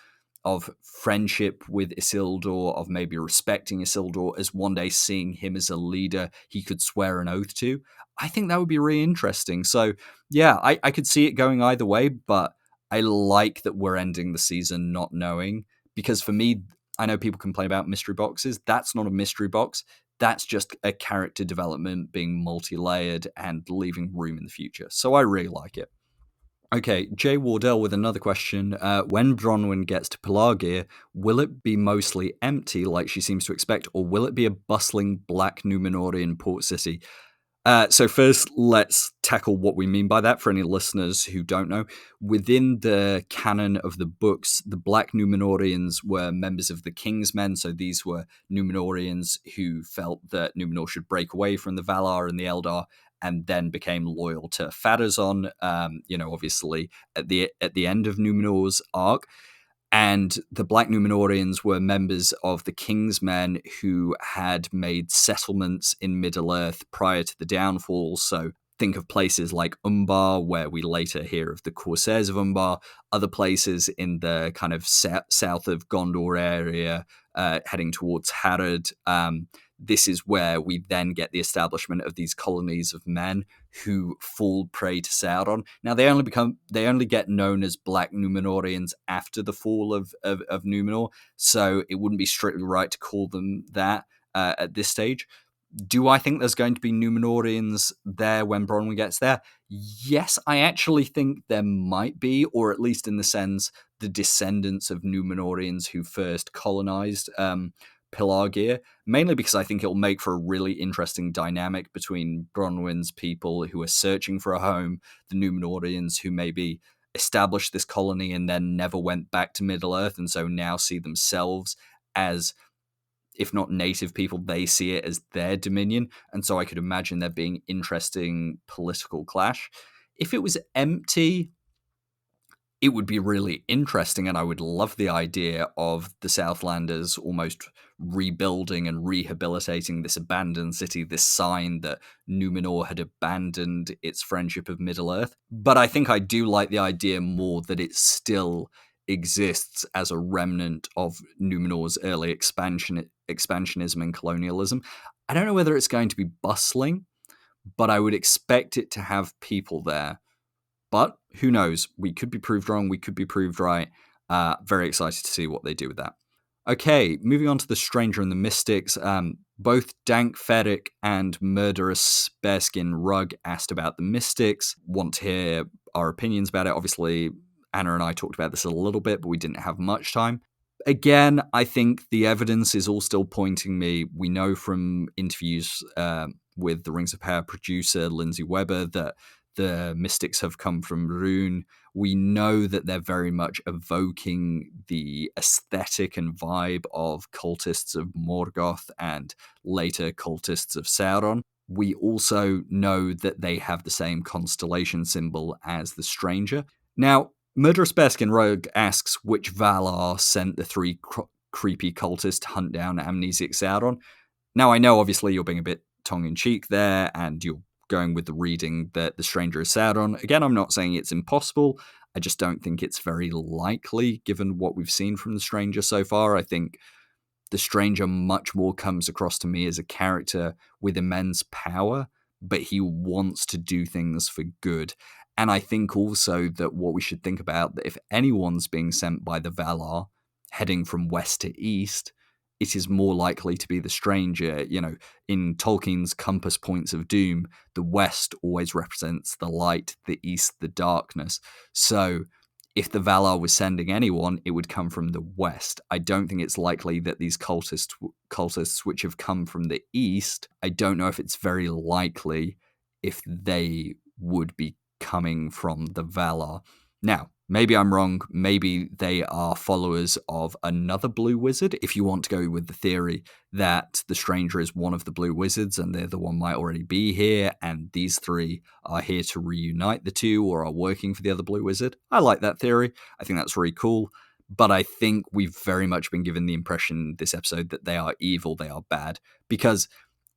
friendship with Isildur, of maybe respecting Isildur, as one day seeing him as a leader he could swear an oath to. I think that would be really interesting. So yeah, I could see it going either way, but I like that we're ending the season not knowing, because for me, I know people complain about mystery boxes. That's not a mystery box. That's just a character development being multi-layered and leaving room in the future. So I really like it. Okay, Jay Wardell with another question. When Bronwyn gets to Pelargir, will it be mostly empty like she seems to expect, or will it be a bustling black Númenórean port city? So first, let's tackle what we mean by that for any listeners who don't know. Within the canon of the books, the Black Númenóreans were members of the King's Men. So these were Númenóreans who felt that Númenor should break away from the Valar and the Eldar, and then became loyal to Pharazôn, obviously at the end of Númenor's arc. And the Black Númenóreans were members of the King's Men who had made settlements in Middle-earth prior to the downfall. So think of places like Umbar, where we later hear of the Corsairs of Umbar, other places in the kind of south of Gondor area, heading towards Harad. This is where we then get the establishment of these colonies of men who fall prey to Sauron. Now they only get known as Black Númenóreans after the fall of Númenor, so it wouldn't be strictly right to call them that at this stage. Do I think there's going to be Númenóreans there when Bronwyn gets there? Yes, I actually think there might be, or at least in the sense the descendants of Númenóreans who first colonized Pelargir, mainly because I think it'll make for a really interesting dynamic between Bronwyn's people who are searching for a home, the Númenóreans who maybe established this colony and then never went back to Middle-earth, and so now see themselves as, if not native people, they see it as their dominion. And so I could imagine there being interesting political clash. If it was empty, it would be really interesting, and I would love the idea of the Southlanders almost rebuilding and rehabilitating this abandoned city, this sign that Númenor had abandoned its friendship of Middle-earth. But I think I do like the idea more that it still exists as a remnant of Númenor's early expansionism and colonialism. I don't know whether it's going to be bustling, but I would expect it to have people there. But who knows? We could be proved wrong. We could be proved right. Very excited to see what they do with that. Okay, moving on to The Stranger and the Mystics. Both Dank Ferrick and Murderous Bearskin Rug asked about the Mystics. Want to hear our opinions about it. Obviously, Anna and I talked about this a little bit, but we didn't have much time. Again, I think the evidence is all still pointing me. We know from interviews with the Rings of Power producer, Lindsay Weber, that the Mystics have come from Rhûn. We know that they're very much evoking the aesthetic and vibe of cultists of Morgoth and later cultists of Sauron. We also know that they have the same constellation symbol as the Stranger. Now, Murderous Bearskin Rogue asks which Valar sent the 3 creepy cultists to hunt down amnesic Sauron. Now, I know obviously you're being a bit tongue-in-cheek there, and you're going with the reading that the Stranger is Sauron. Again, I'm not saying it's impossible. I just don't think it's very likely, given what we've seen from the Stranger so far. I think the Stranger much more comes across to me as a character with immense power, but he wants to do things for good. And I think also that what we should think about, that if anyone's being sent by the Valar, heading from west to east, it is more likely to be the Stranger. You know, in Tolkien's compass points of doom, the west always represents the light, the east, the darkness. So if the Valar was sending anyone, it would come from the west. I don't think it's likely that these cultists which have come from the east, I don't know if it's very likely if they would be coming from the Valar. Now, maybe I'm wrong. Maybe they are followers of another blue wizard. If you want to go with the theory that the Stranger is one of the blue wizards and the other one might already be here, and these three are here to reunite the two or are working for the other blue wizard. I like that theory. I think that's really cool. But I think we've very much been given the impression this episode that they are evil, they are bad. Because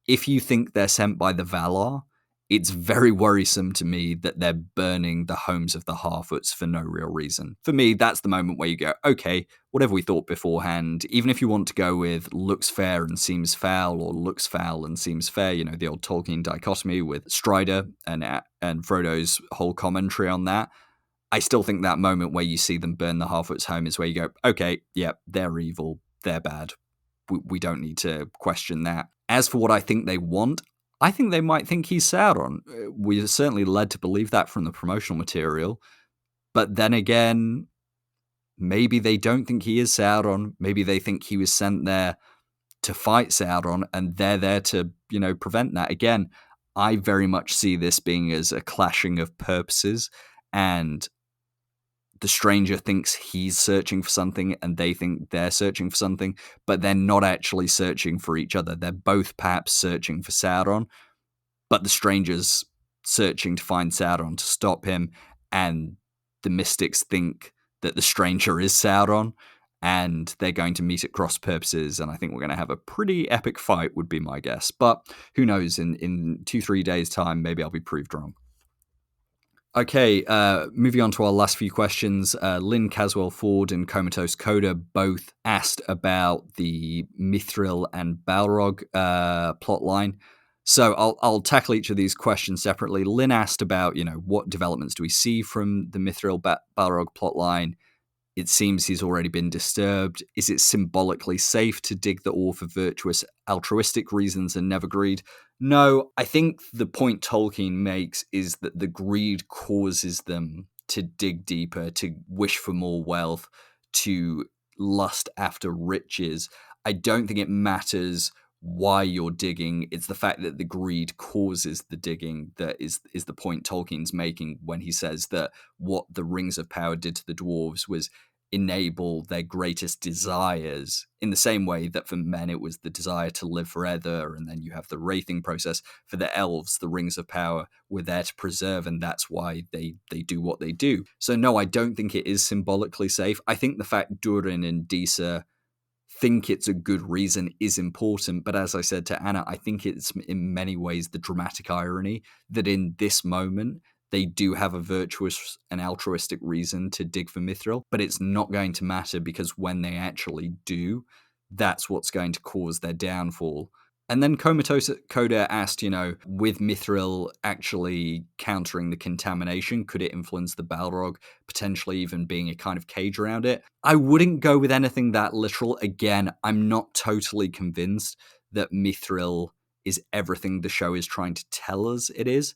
if you think they're sent by the Valar, it's very worrisome to me that they're burning the homes of the Harfoots for no real reason. For me, that's the moment where you go, okay, whatever we thought beforehand, even if you want to go with looks fair and seems foul, or looks foul and seems fair, you know, the old Tolkien dichotomy with Strider and Frodo's whole commentary on that, I still think that moment where you see them burn the Harfoots' home is where you go, okay, yeah, they're evil, they're bad. We don't need to question that. As for what I think they want, I think they might think he's Sauron. We're certainly led to believe that from the promotional material. But then again, maybe they don't think he is Sauron. Maybe they think he was sent there to fight Sauron, and they're there to, you know, prevent that. Again, I very much see this being as a clashing of purposes, and the Stranger thinks he's searching for something and they think they're searching for something, but they're not actually searching for each other. They're both perhaps searching for Sauron, but the Stranger's searching to find Sauron to stop him, and the Mystics think that the Stranger is Sauron, and they're going to meet at cross purposes, and I think we're going to have a pretty epic fight, would be my guess. But who knows, in 2-3 days' time, maybe I'll be proved wrong. Okay, moving on to our last few questions. Lynn Caswell Ford and Comatose Coda both asked about the Mithril and Balrog plotline. So I'll tackle each of these questions separately. Lynn asked about, you know, what developments do we see from the Mithril Balrog plotline? It seems he's already been disturbed. Is it symbolically safe to dig the ore for virtuous, altruistic reasons and never greed? No, I think the point Tolkien makes is that the greed causes them to dig deeper, to wish for more wealth, to lust after riches. I don't think it matters why you're digging. It's the fact that the greed causes the digging that is the point Tolkien's making when he says that what the Rings of Power did to the dwarves was enable their greatest desires, in the same way that for men it was the desire to live forever, and then you have the wraithing process. For the elves, the Rings of Power were there to preserve, and that's why they do what they do. So no, I don't think it is symbolically safe. I think the fact Durin and Disa think it's a good reason is important, but as I said to Anna, I think it's in many ways the dramatic irony that in this moment they do have a virtuous and altruistic reason to dig for Mithril, but it's not going to matter because when they actually do, that's what's going to cause their downfall. And then Comatose Coda asked, you know, with Mithril actually countering the contamination, could it influence the Balrog, potentially even being a kind of cage around it? I wouldn't go with anything that literal. Again, I'm not totally convinced that Mithril is everything the show is trying to tell us it is.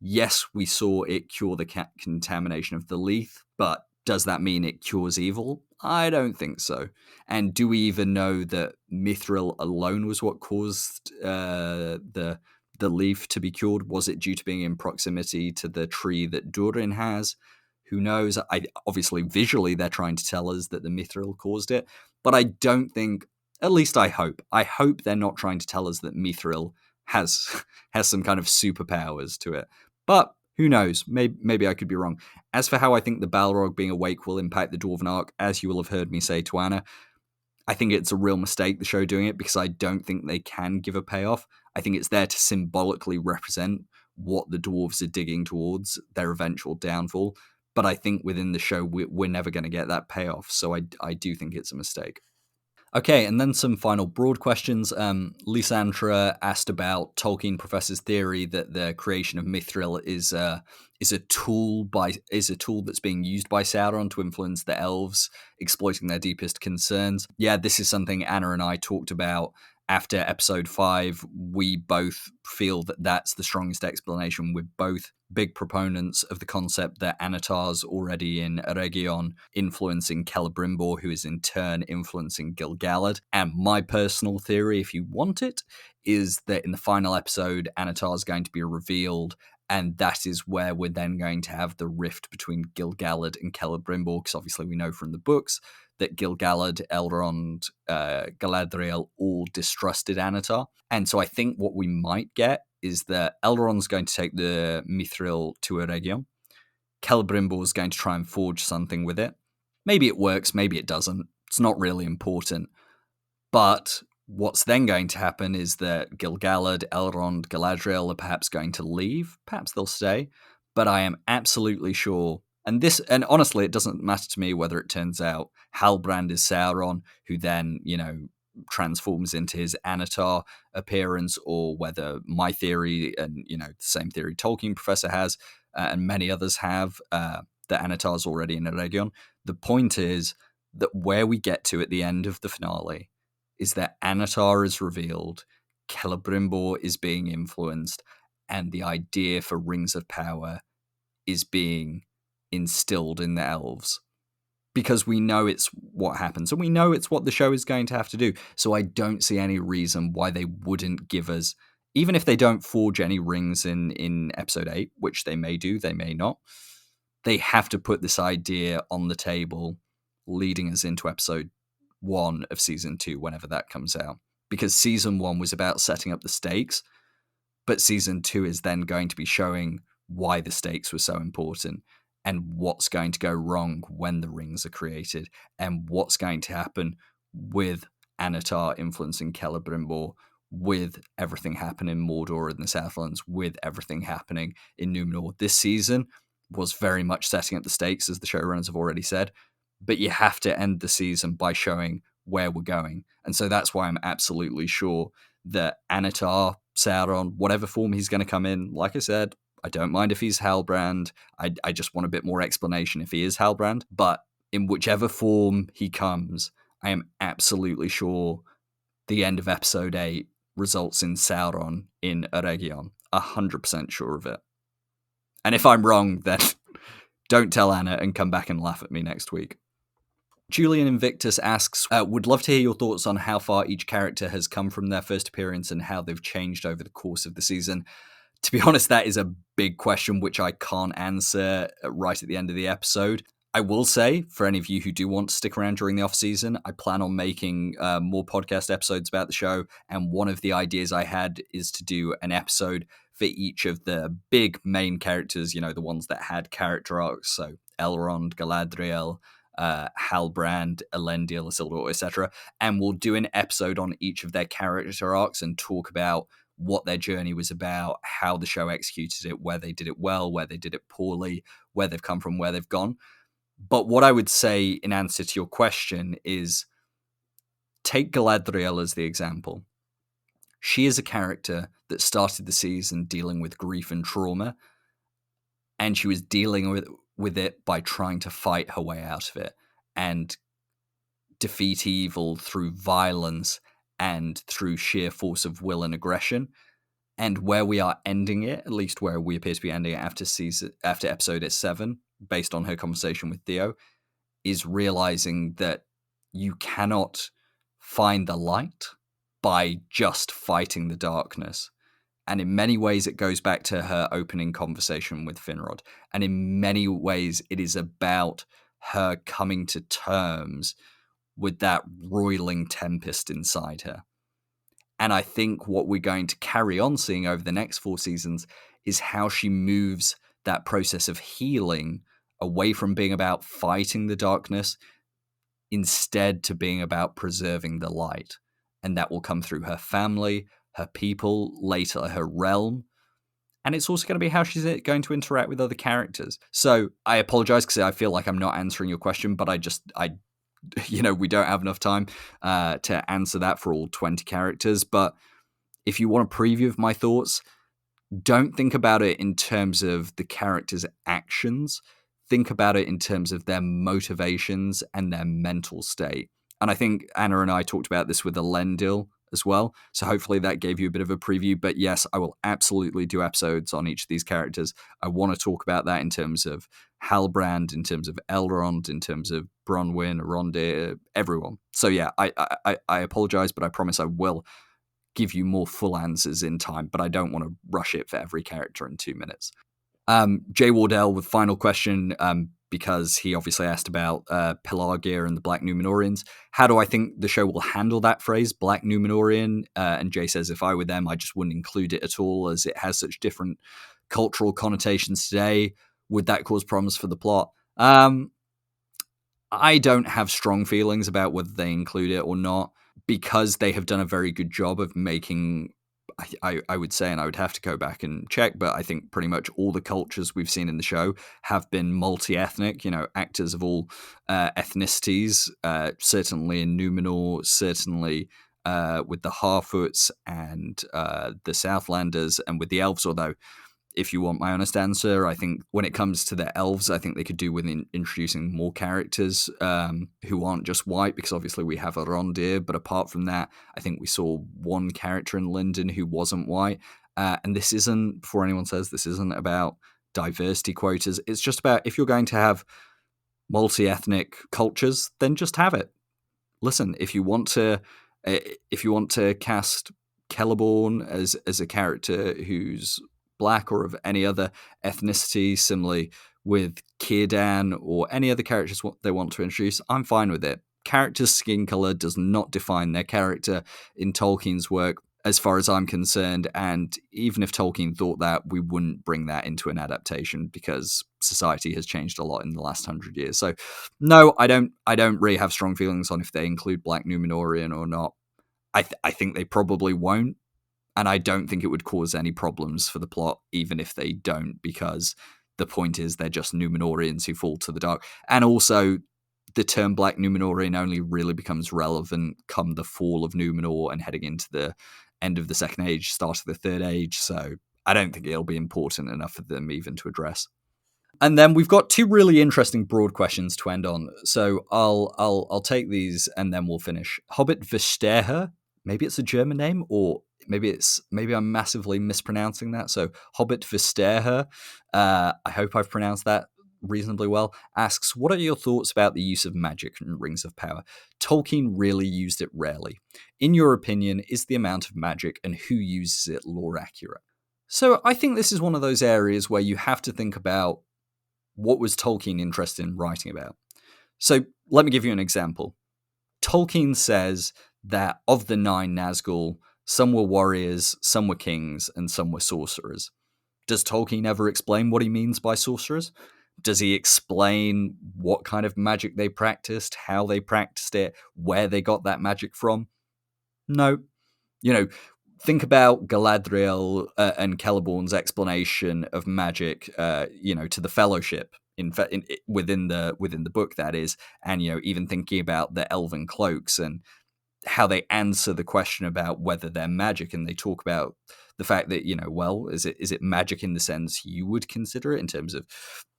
Yes, we saw it cure the contamination of the Leith, but does that mean it cures evil? I don't think so. And do we even know that Mithril alone was what caused the Leaf to be cured? Was it due to being in proximity to the tree that Durin has? Who knows? Obviously, visually, they're trying to tell us that the Mithril caused it, but I don't think, at least I hope they're not trying to tell us that Mithril has some kind of superpowers to it. But who knows? Maybe I could be wrong. As for how I think the Balrog being awake will impact the Dwarven arc, as you will have heard me say to Anna, I think it's a real mistake, the show doing it, because I don't think they can give a payoff. I think it's there to symbolically represent what the dwarves are digging towards, their eventual downfall. but I think within the show we're never going to get that payoff. So I do think it's a mistake. Okay, and then some final broad questions. Lysandra asked about Tolkien Professor's theory that the creation of Mithril is a tool that's being used by Sauron to influence the elves, exploiting their deepest concerns. Yeah, this is something Anna and I talked about after episode 5. We both feel that that's the strongest explanation. We're both big proponents of the concept that Anatar's already in Eregion, influencing Celebrimbor, who is in turn influencing Gil-galad. And my personal theory, if you want it, is that in the final episode, Anatar's going to be revealed, and that is where we're then going to have the rift between Gil-galad and Celebrimbor, because obviously we know from the books that Gil-galad, Elrond, Galadriel all distrusted Anatar. And so I think what we might get is that Elrond's going to take the Mithril to Eregion. Celebrimbor's going to try and forge something with it. Maybe it works, maybe it doesn't. It's not really important. But what's then going to happen is that Gil-galad, Elrond, Galadriel are perhaps going to leave. Perhaps they'll stay. But I am absolutely sure, and honestly, it doesn't matter to me whether it turns out Halbrand is Sauron, who then, transforms into his Anatar appearance, or whether my theory, and the same theory Tolkien Professor has, and many others have, that Anatar's already in Eregion. The point is that where we get to at the end of the finale is that Anatar is revealed, Celebrimbor is being influenced, and the idea for Rings of Power is being instilled in the elves. Because we know it's what happens, and we know it's what the show is going to have to do. So I don't see any reason why they wouldn't give us, even if they don't forge any rings in episode 8, which they may do, they may not, they have to put this idea on the table leading us into episode 1 of season 2, whenever that comes out. Because season 1 was about setting up the stakes, but season 2 is then going to be showing why the stakes were so important, and what's going to go wrong when the rings are created, and what's going to happen with Anatar influencing Celebrimbor, with everything happening in Mordor and the Southlands, with everything happening in Númenor. This season was very much setting up the stakes, as the showrunners have already said, but you have to end the season by showing where we're going. And so that's why I'm absolutely sure that Anatar, Sauron, whatever form he's going to come in, like I said, I don't mind if he's Halbrand. I just want a bit more explanation if he is Halbrand. But in whichever form he comes, I am absolutely sure the end of episode 8 results in Sauron in Eregion. 100% sure of it. And if I'm wrong, then don't tell Anna and come back and laugh at me next week. Julian Invictus asks, would love to hear your thoughts on how far each character has come from their first appearance and how they've changed over the course of the season. To be honest, that is a big question which I can't answer right at the end of the episode. I will say, for any of you who do want to stick around during the off-season, I plan on making more podcast episodes about the show, and one of the ideas I had is to do an episode for each of the big main characters, the ones that had character arcs, so Elrond, Galadriel, Halbrand, Elendil, Isildur, etc. And we'll do an episode on each of their character arcs and talk about what their journey was about, how the show executed it, where they did it well, where they did it poorly, where they've come from, where they've gone. But what I would say in answer to your question is, take Galadriel as the example. She is a character that started the season dealing with grief and trauma, and she was dealing with it by trying to fight her way out of it and defeat evil through violence and through sheer force of will and aggression. And where we are ending it, at least where we appear to be ending it after episode 7, based on her conversation with Theo, is realizing that you cannot find the light by just fighting the darkness. And in many ways, it goes back to her opening conversation with Finrod. And in many ways, it is about her coming to terms with that roiling tempest inside her. And I think what we're going to carry on seeing over the next 4 seasons is how she moves that process of healing away from being about fighting the darkness, instead to being about preserving the light. And that will come through her family, her people, later her realm. and it's also going to be how she's going to interact with other characters. So I apologize because I feel like I'm not answering your question, but we don't have enough time to answer that for all 20 characters. But if you want a preview of my thoughts, don't think about it in terms of the characters' actions. Think about it in terms of their motivations and their mental state. And I think Anna and I talked about this with Elendil as well. So hopefully that gave you a bit of a preview. But yes, I will absolutely do episodes on each of these characters. I want to talk about that in terms of Halbrand, in terms of Elrond, in terms of Bronwyn, Arondir, everyone. So yeah, I apologize, but I promise I will give you more full answers in time, but I don't want to rush it for every character in 2 minutes. Jay Wardell with final question, because he obviously asked about Pelagia and the Black Númenóreans. How do I think the show will handle that phrase, Black Númenórean? And Jay says, if I were them, I just wouldn't include it at all, as it has such different cultural connotations today. Would that cause problems for the plot? I don't have strong feelings about whether they include it or not, because they have done a very good job of making, I would say, and I would have to go back and check, but I think pretty much all the cultures we've seen in the show have been multi-ethnic, actors of all ethnicities, certainly in Númenor, certainly with the Harfoots and the Southlanders, and with the elves, although if you want my honest answer, I think when it comes to the elves, I think they could do with introducing more characters who aren't just white, because obviously we have Arondir, but apart from that, I think we saw one character in Lindon who wasn't white. And this isn't, before anyone says, this isn't about diversity quotas. It's just about, if you're going to have multi-ethnic cultures, then just have it. Listen, if you want to cast Celeborn as a character who's Black or of any other ethnicity, similarly with Círdan or any other characters they want to introduce, I'm fine with it. Character's skin color does not define their character in Tolkien's work, as far as I'm concerned, and even if Tolkien thought that, we wouldn't bring that into an adaptation, because society has changed a lot in the last 100 years. So no, I don't really have strong feelings on if they include Black Númenórean or not. I think they probably won't. And I don't think it would cause any problems for the plot, even if they don't, because the point is they're just Númenóreans who fall to the dark. And also, the term Black Númenórean only really becomes relevant come the fall of Númenor and heading into the end of the Second Age, start of the Third Age. So I don't think it'll be important enough for them even to address. And then we've got two really interesting broad questions to end on. So I'll take these and then we'll finish. Hobbit Versteher, maybe it's a German name, or maybe I'm massively mispronouncing that. So Hobbit Versteher, I hope I've pronounced that reasonably well, asks, what are your thoughts about the use of magic in Rings of Power? Tolkien really used it rarely. In your opinion, is the amount of magic and who uses it lore accurate? So I think this is one of those areas where you have to think about what was Tolkien interested in writing about. So let me give you an example. Tolkien says that of the 9 Nazgul, some were warriors, some were kings, and some were sorcerers. Does Tolkien ever explain what he means by sorcerers? Does he explain what kind of magic they practiced, how they practiced it, where they got that magic from? No. Think about Galadriel and Celeborn's explanation of magic, to the Fellowship. Within the book, that is, and even thinking about the elven cloaks and how they answer the question about whether they're magic, and they talk about the fact that is it magic in the sense you would consider it in terms of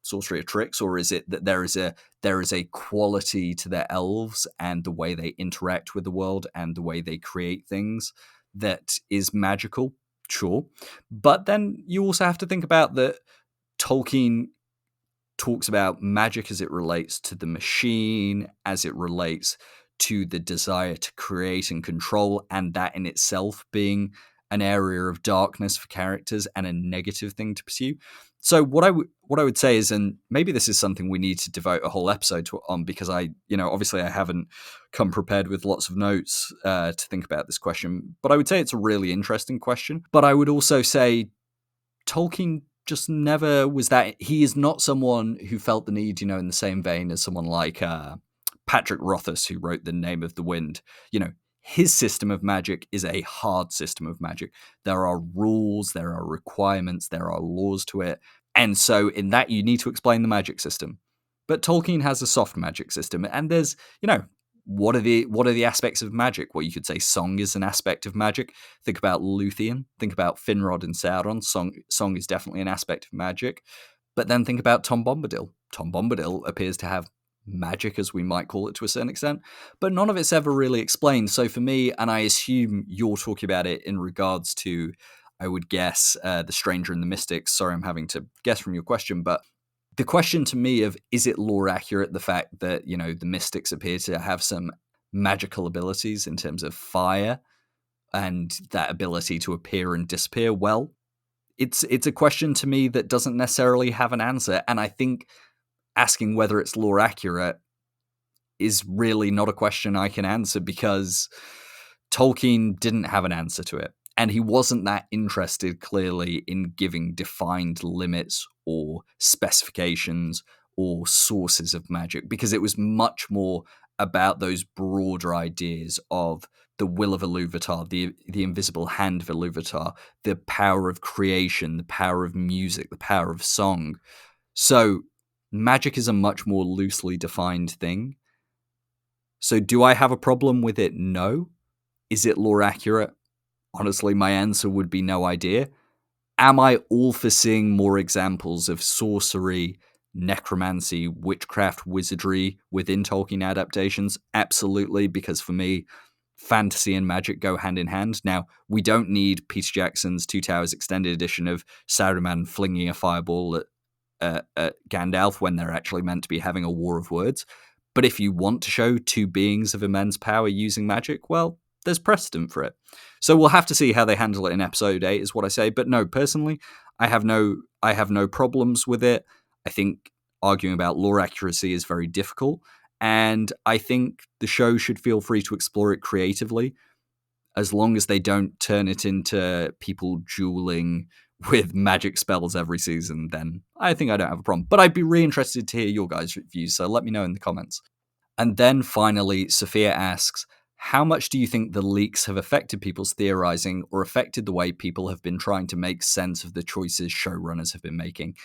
sorcery or tricks, or is it that there is a quality to their elves and the way they interact with the world and the way they create things that is magical? Sure, but then you also have to think about that Tolkien talks about magic as it relates to the machine, as it relates to the desire to create and control, and that in itself being an area of darkness for characters and a negative thing to pursue. So what I would say is, and maybe this is something we need to devote a whole episode on, because obviously I haven't come prepared with lots of notes to think about this question, but I would say it's a really interesting question. But I would also say Tolkien just never was that. He is not someone who felt the need, in the same vein as someone like Patrick Rothfuss, who wrote The Name of the Wind. His system of magic is a hard system of magic. There are rules, there are requirements, there are laws to it. And so in that, you need to explain the magic system. But Tolkien has a soft magic system, and there's, what are the aspects of magic? Well, you could say song is an aspect of magic. Think about Luthien. Think about Finrod and Sauron. Song is definitely an aspect of magic. But then think about Tom Bombadil. Tom Bombadil appears to have magic, as we might call it to a certain extent, but none of it's ever really explained. So for me, and I assume you're talking about it in regards to, I would guess, The Stranger and the Mystics. Sorry, I'm having to guess from your question, but the question to me of, is it lore accurate, the fact that, the Mystics appear to have some magical abilities in terms of fire and that ability to appear and disappear? Well, it's a question to me that doesn't necessarily have an answer, and I think asking whether it's lore accurate is really not a question I can answer, because Tolkien didn't have an answer to it. And he wasn't that interested, clearly, in giving defined limits or specifications or sources of magic, because it was much more about those broader ideas of the will of Iluvatar, the invisible hand of Iluvatar, the power of creation, the power of music, the power of song. So magic is a much more loosely defined thing. So do I have a problem with it? No. Is it lore accurate? Honestly, my answer would be no idea. Am I all for seeing more examples of sorcery, necromancy, witchcraft, wizardry within Tolkien adaptations? Absolutely, because for me, fantasy and magic go hand in hand. Now, we don't need Peter Jackson's Two Towers extended edition of Saruman flinging a fireball at Gandalf when they're actually meant to be having a war of words. But if you want to show two beings of immense power using magic, well, there's precedent for it. So we'll have to see how they handle it in episode 8, is what I say. But no, personally, I have no problems with it. I think arguing about lore accuracy is very difficult, and I think the show should feel free to explore it creatively, as long as they don't turn it into people dueling with magic spells every season. Then I think I don't have a problem. But I'd be really interested to hear your guys' views, so let me know in the comments. And then finally, Sophia asks, how much do you think the leaks have affected people's theorizing or affected the way people have been trying to make sense of the choices showrunners have been making?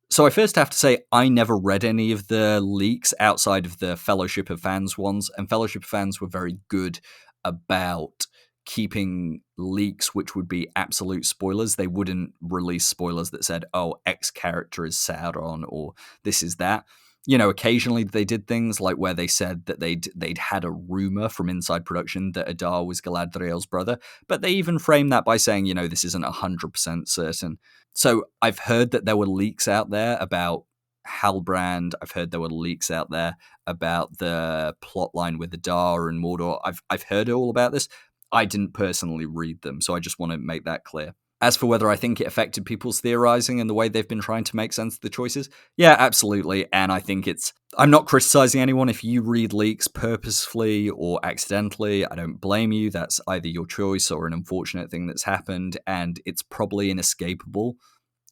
So I first have to say, I never read any of the leaks outside of the Fellowship of Fans ones, and Fellowship of Fans were very good about keeping leaks which would be absolute spoilers. They wouldn't release spoilers that said, oh, X character is Sauron or this is that. Occasionally they did things like where they said that they'd had a rumor from inside production that Adar was Galadriel's brother, but they even framed that by saying, this isn't 100% certain. So I've heard that there were leaks out there about Halbrand. I've heard there were leaks out there about the plotline with Adar and Mordor. I've heard all about this. I didn't personally read them, so I just want to make that clear. As for whether I think it affected people's theorizing and the way they've been trying to make sense of the choices, yeah, absolutely. And I think I'm not criticizing anyone if you read leaks purposefully or accidentally. I don't blame you. That's either your choice or an unfortunate thing that's happened. And it's probably inescapable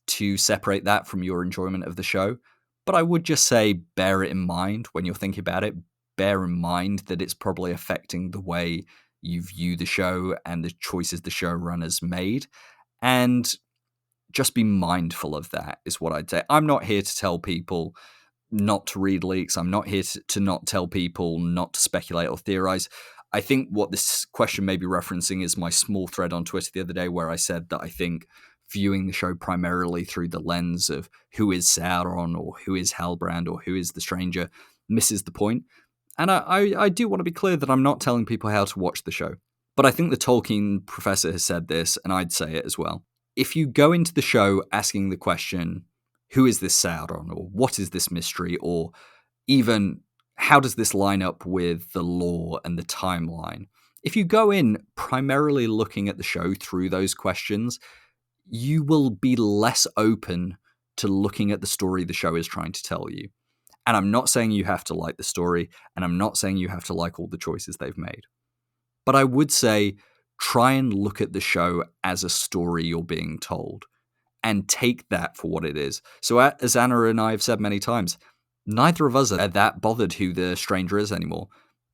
to separate that from your enjoyment of the show. But I would just say, bear it in mind when you're thinking about it. Bear in mind that it's probably affecting the way you view the show and the choices the showrunners made. And just be mindful of that, is what I'd say. I'm not here to tell people not to read leaks. I'm not here to not tell people not to speculate or theorize. I think what this question may be referencing is my small thread on Twitter the other day where I said that I think viewing the show primarily through the lens of who is Sauron or who is Halbrand or who is the stranger misses the point. And I do want to be clear that I'm not telling people how to watch the show. But I think the Tolkien professor has said this, and I'd say it as well. If you go into the show asking the question, who is this Sauron, or what is this mystery, or even how does this line up with the lore and the timeline? If you go in primarily looking at the show through those questions, you will be less open to looking at the story the show is trying to tell you. And I'm not saying you have to like the story, and I'm not saying you have to like all the choices they've made. But I would say try and look at the show as a story you're being told and take that for what it is. So as Anna and I have said many times, neither of us are that bothered who the stranger is anymore.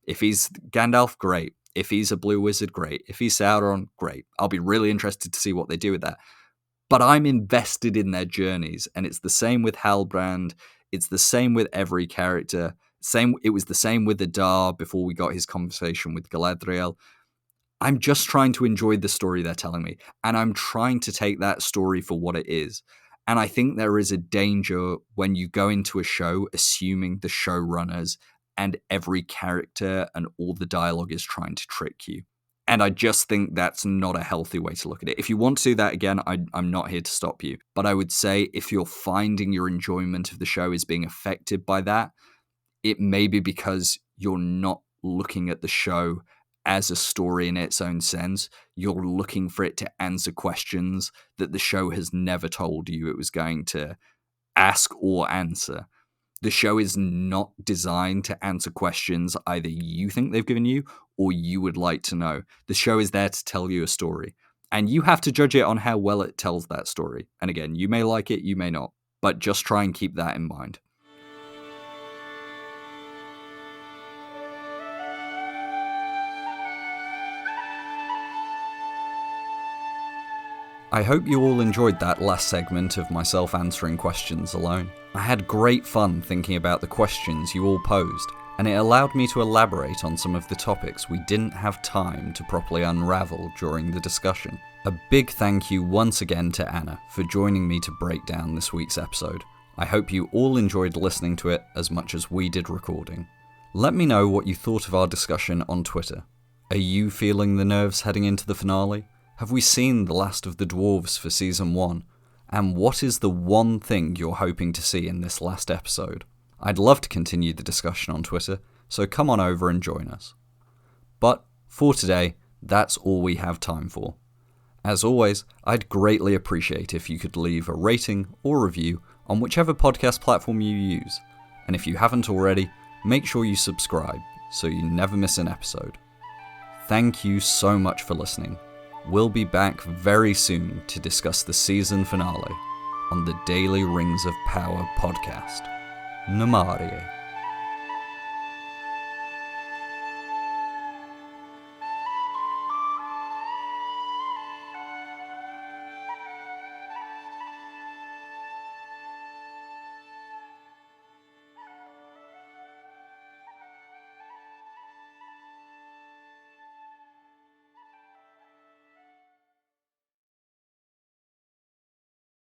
If he's Gandalf, great. If he's a blue wizard, great. If he's Sauron, great. I'll be really interested to see what they do with that. But I'm invested in their journeys, and it's the same with Halbrand. It's the same with every character. It was the same with Adar before we got his conversation with Galadriel. I'm just trying to enjoy the story they're telling me, and I'm trying to take that story for what it is. And I think there is a danger when you go into a show assuming the showrunners and every character and all the dialogue is trying to trick you. And I just think that's not a healthy way to look at it. If you want to do that again, I'm not here to stop you. But I would say if you're finding your enjoyment of the show is being affected by that, it may be because you're not looking at the show as a story in its own sense. You're looking for it to answer questions that the show has never told you it was going to ask or answer. The show is not designed to answer questions either you think they've given you or you would like to know. The show is there to tell you a story, and you have to judge it on how well it tells that story. And again, you may like it, you may not, but just try and keep that in mind. I hope you all enjoyed that last segment of myself answering questions alone. I had great fun thinking about the questions you all posed, and it allowed me to elaborate on some of the topics we didn't have time to properly unravel during the discussion. A big thank you once again to Anna for joining me to break down this week's episode. I hope you all enjoyed listening to it as much as we did recording. Let me know what you thought of our discussion on Twitter. Are you feeling the nerves heading into the finale? Have we seen the last of the dwarves for Season 1? And what is the one thing you're hoping to see in this last episode? I'd love to continue the discussion on Twitter, so come on over and join us. But for today, that's all we have time for. As always, I'd greatly appreciate if you could leave a rating or review on whichever podcast platform you use. And if you haven't already, make sure you subscribe so you never miss an episode. Thank you so much for listening. We'll be back very soon to discuss the season finale on the Daily Rings of Power podcast. Namarie.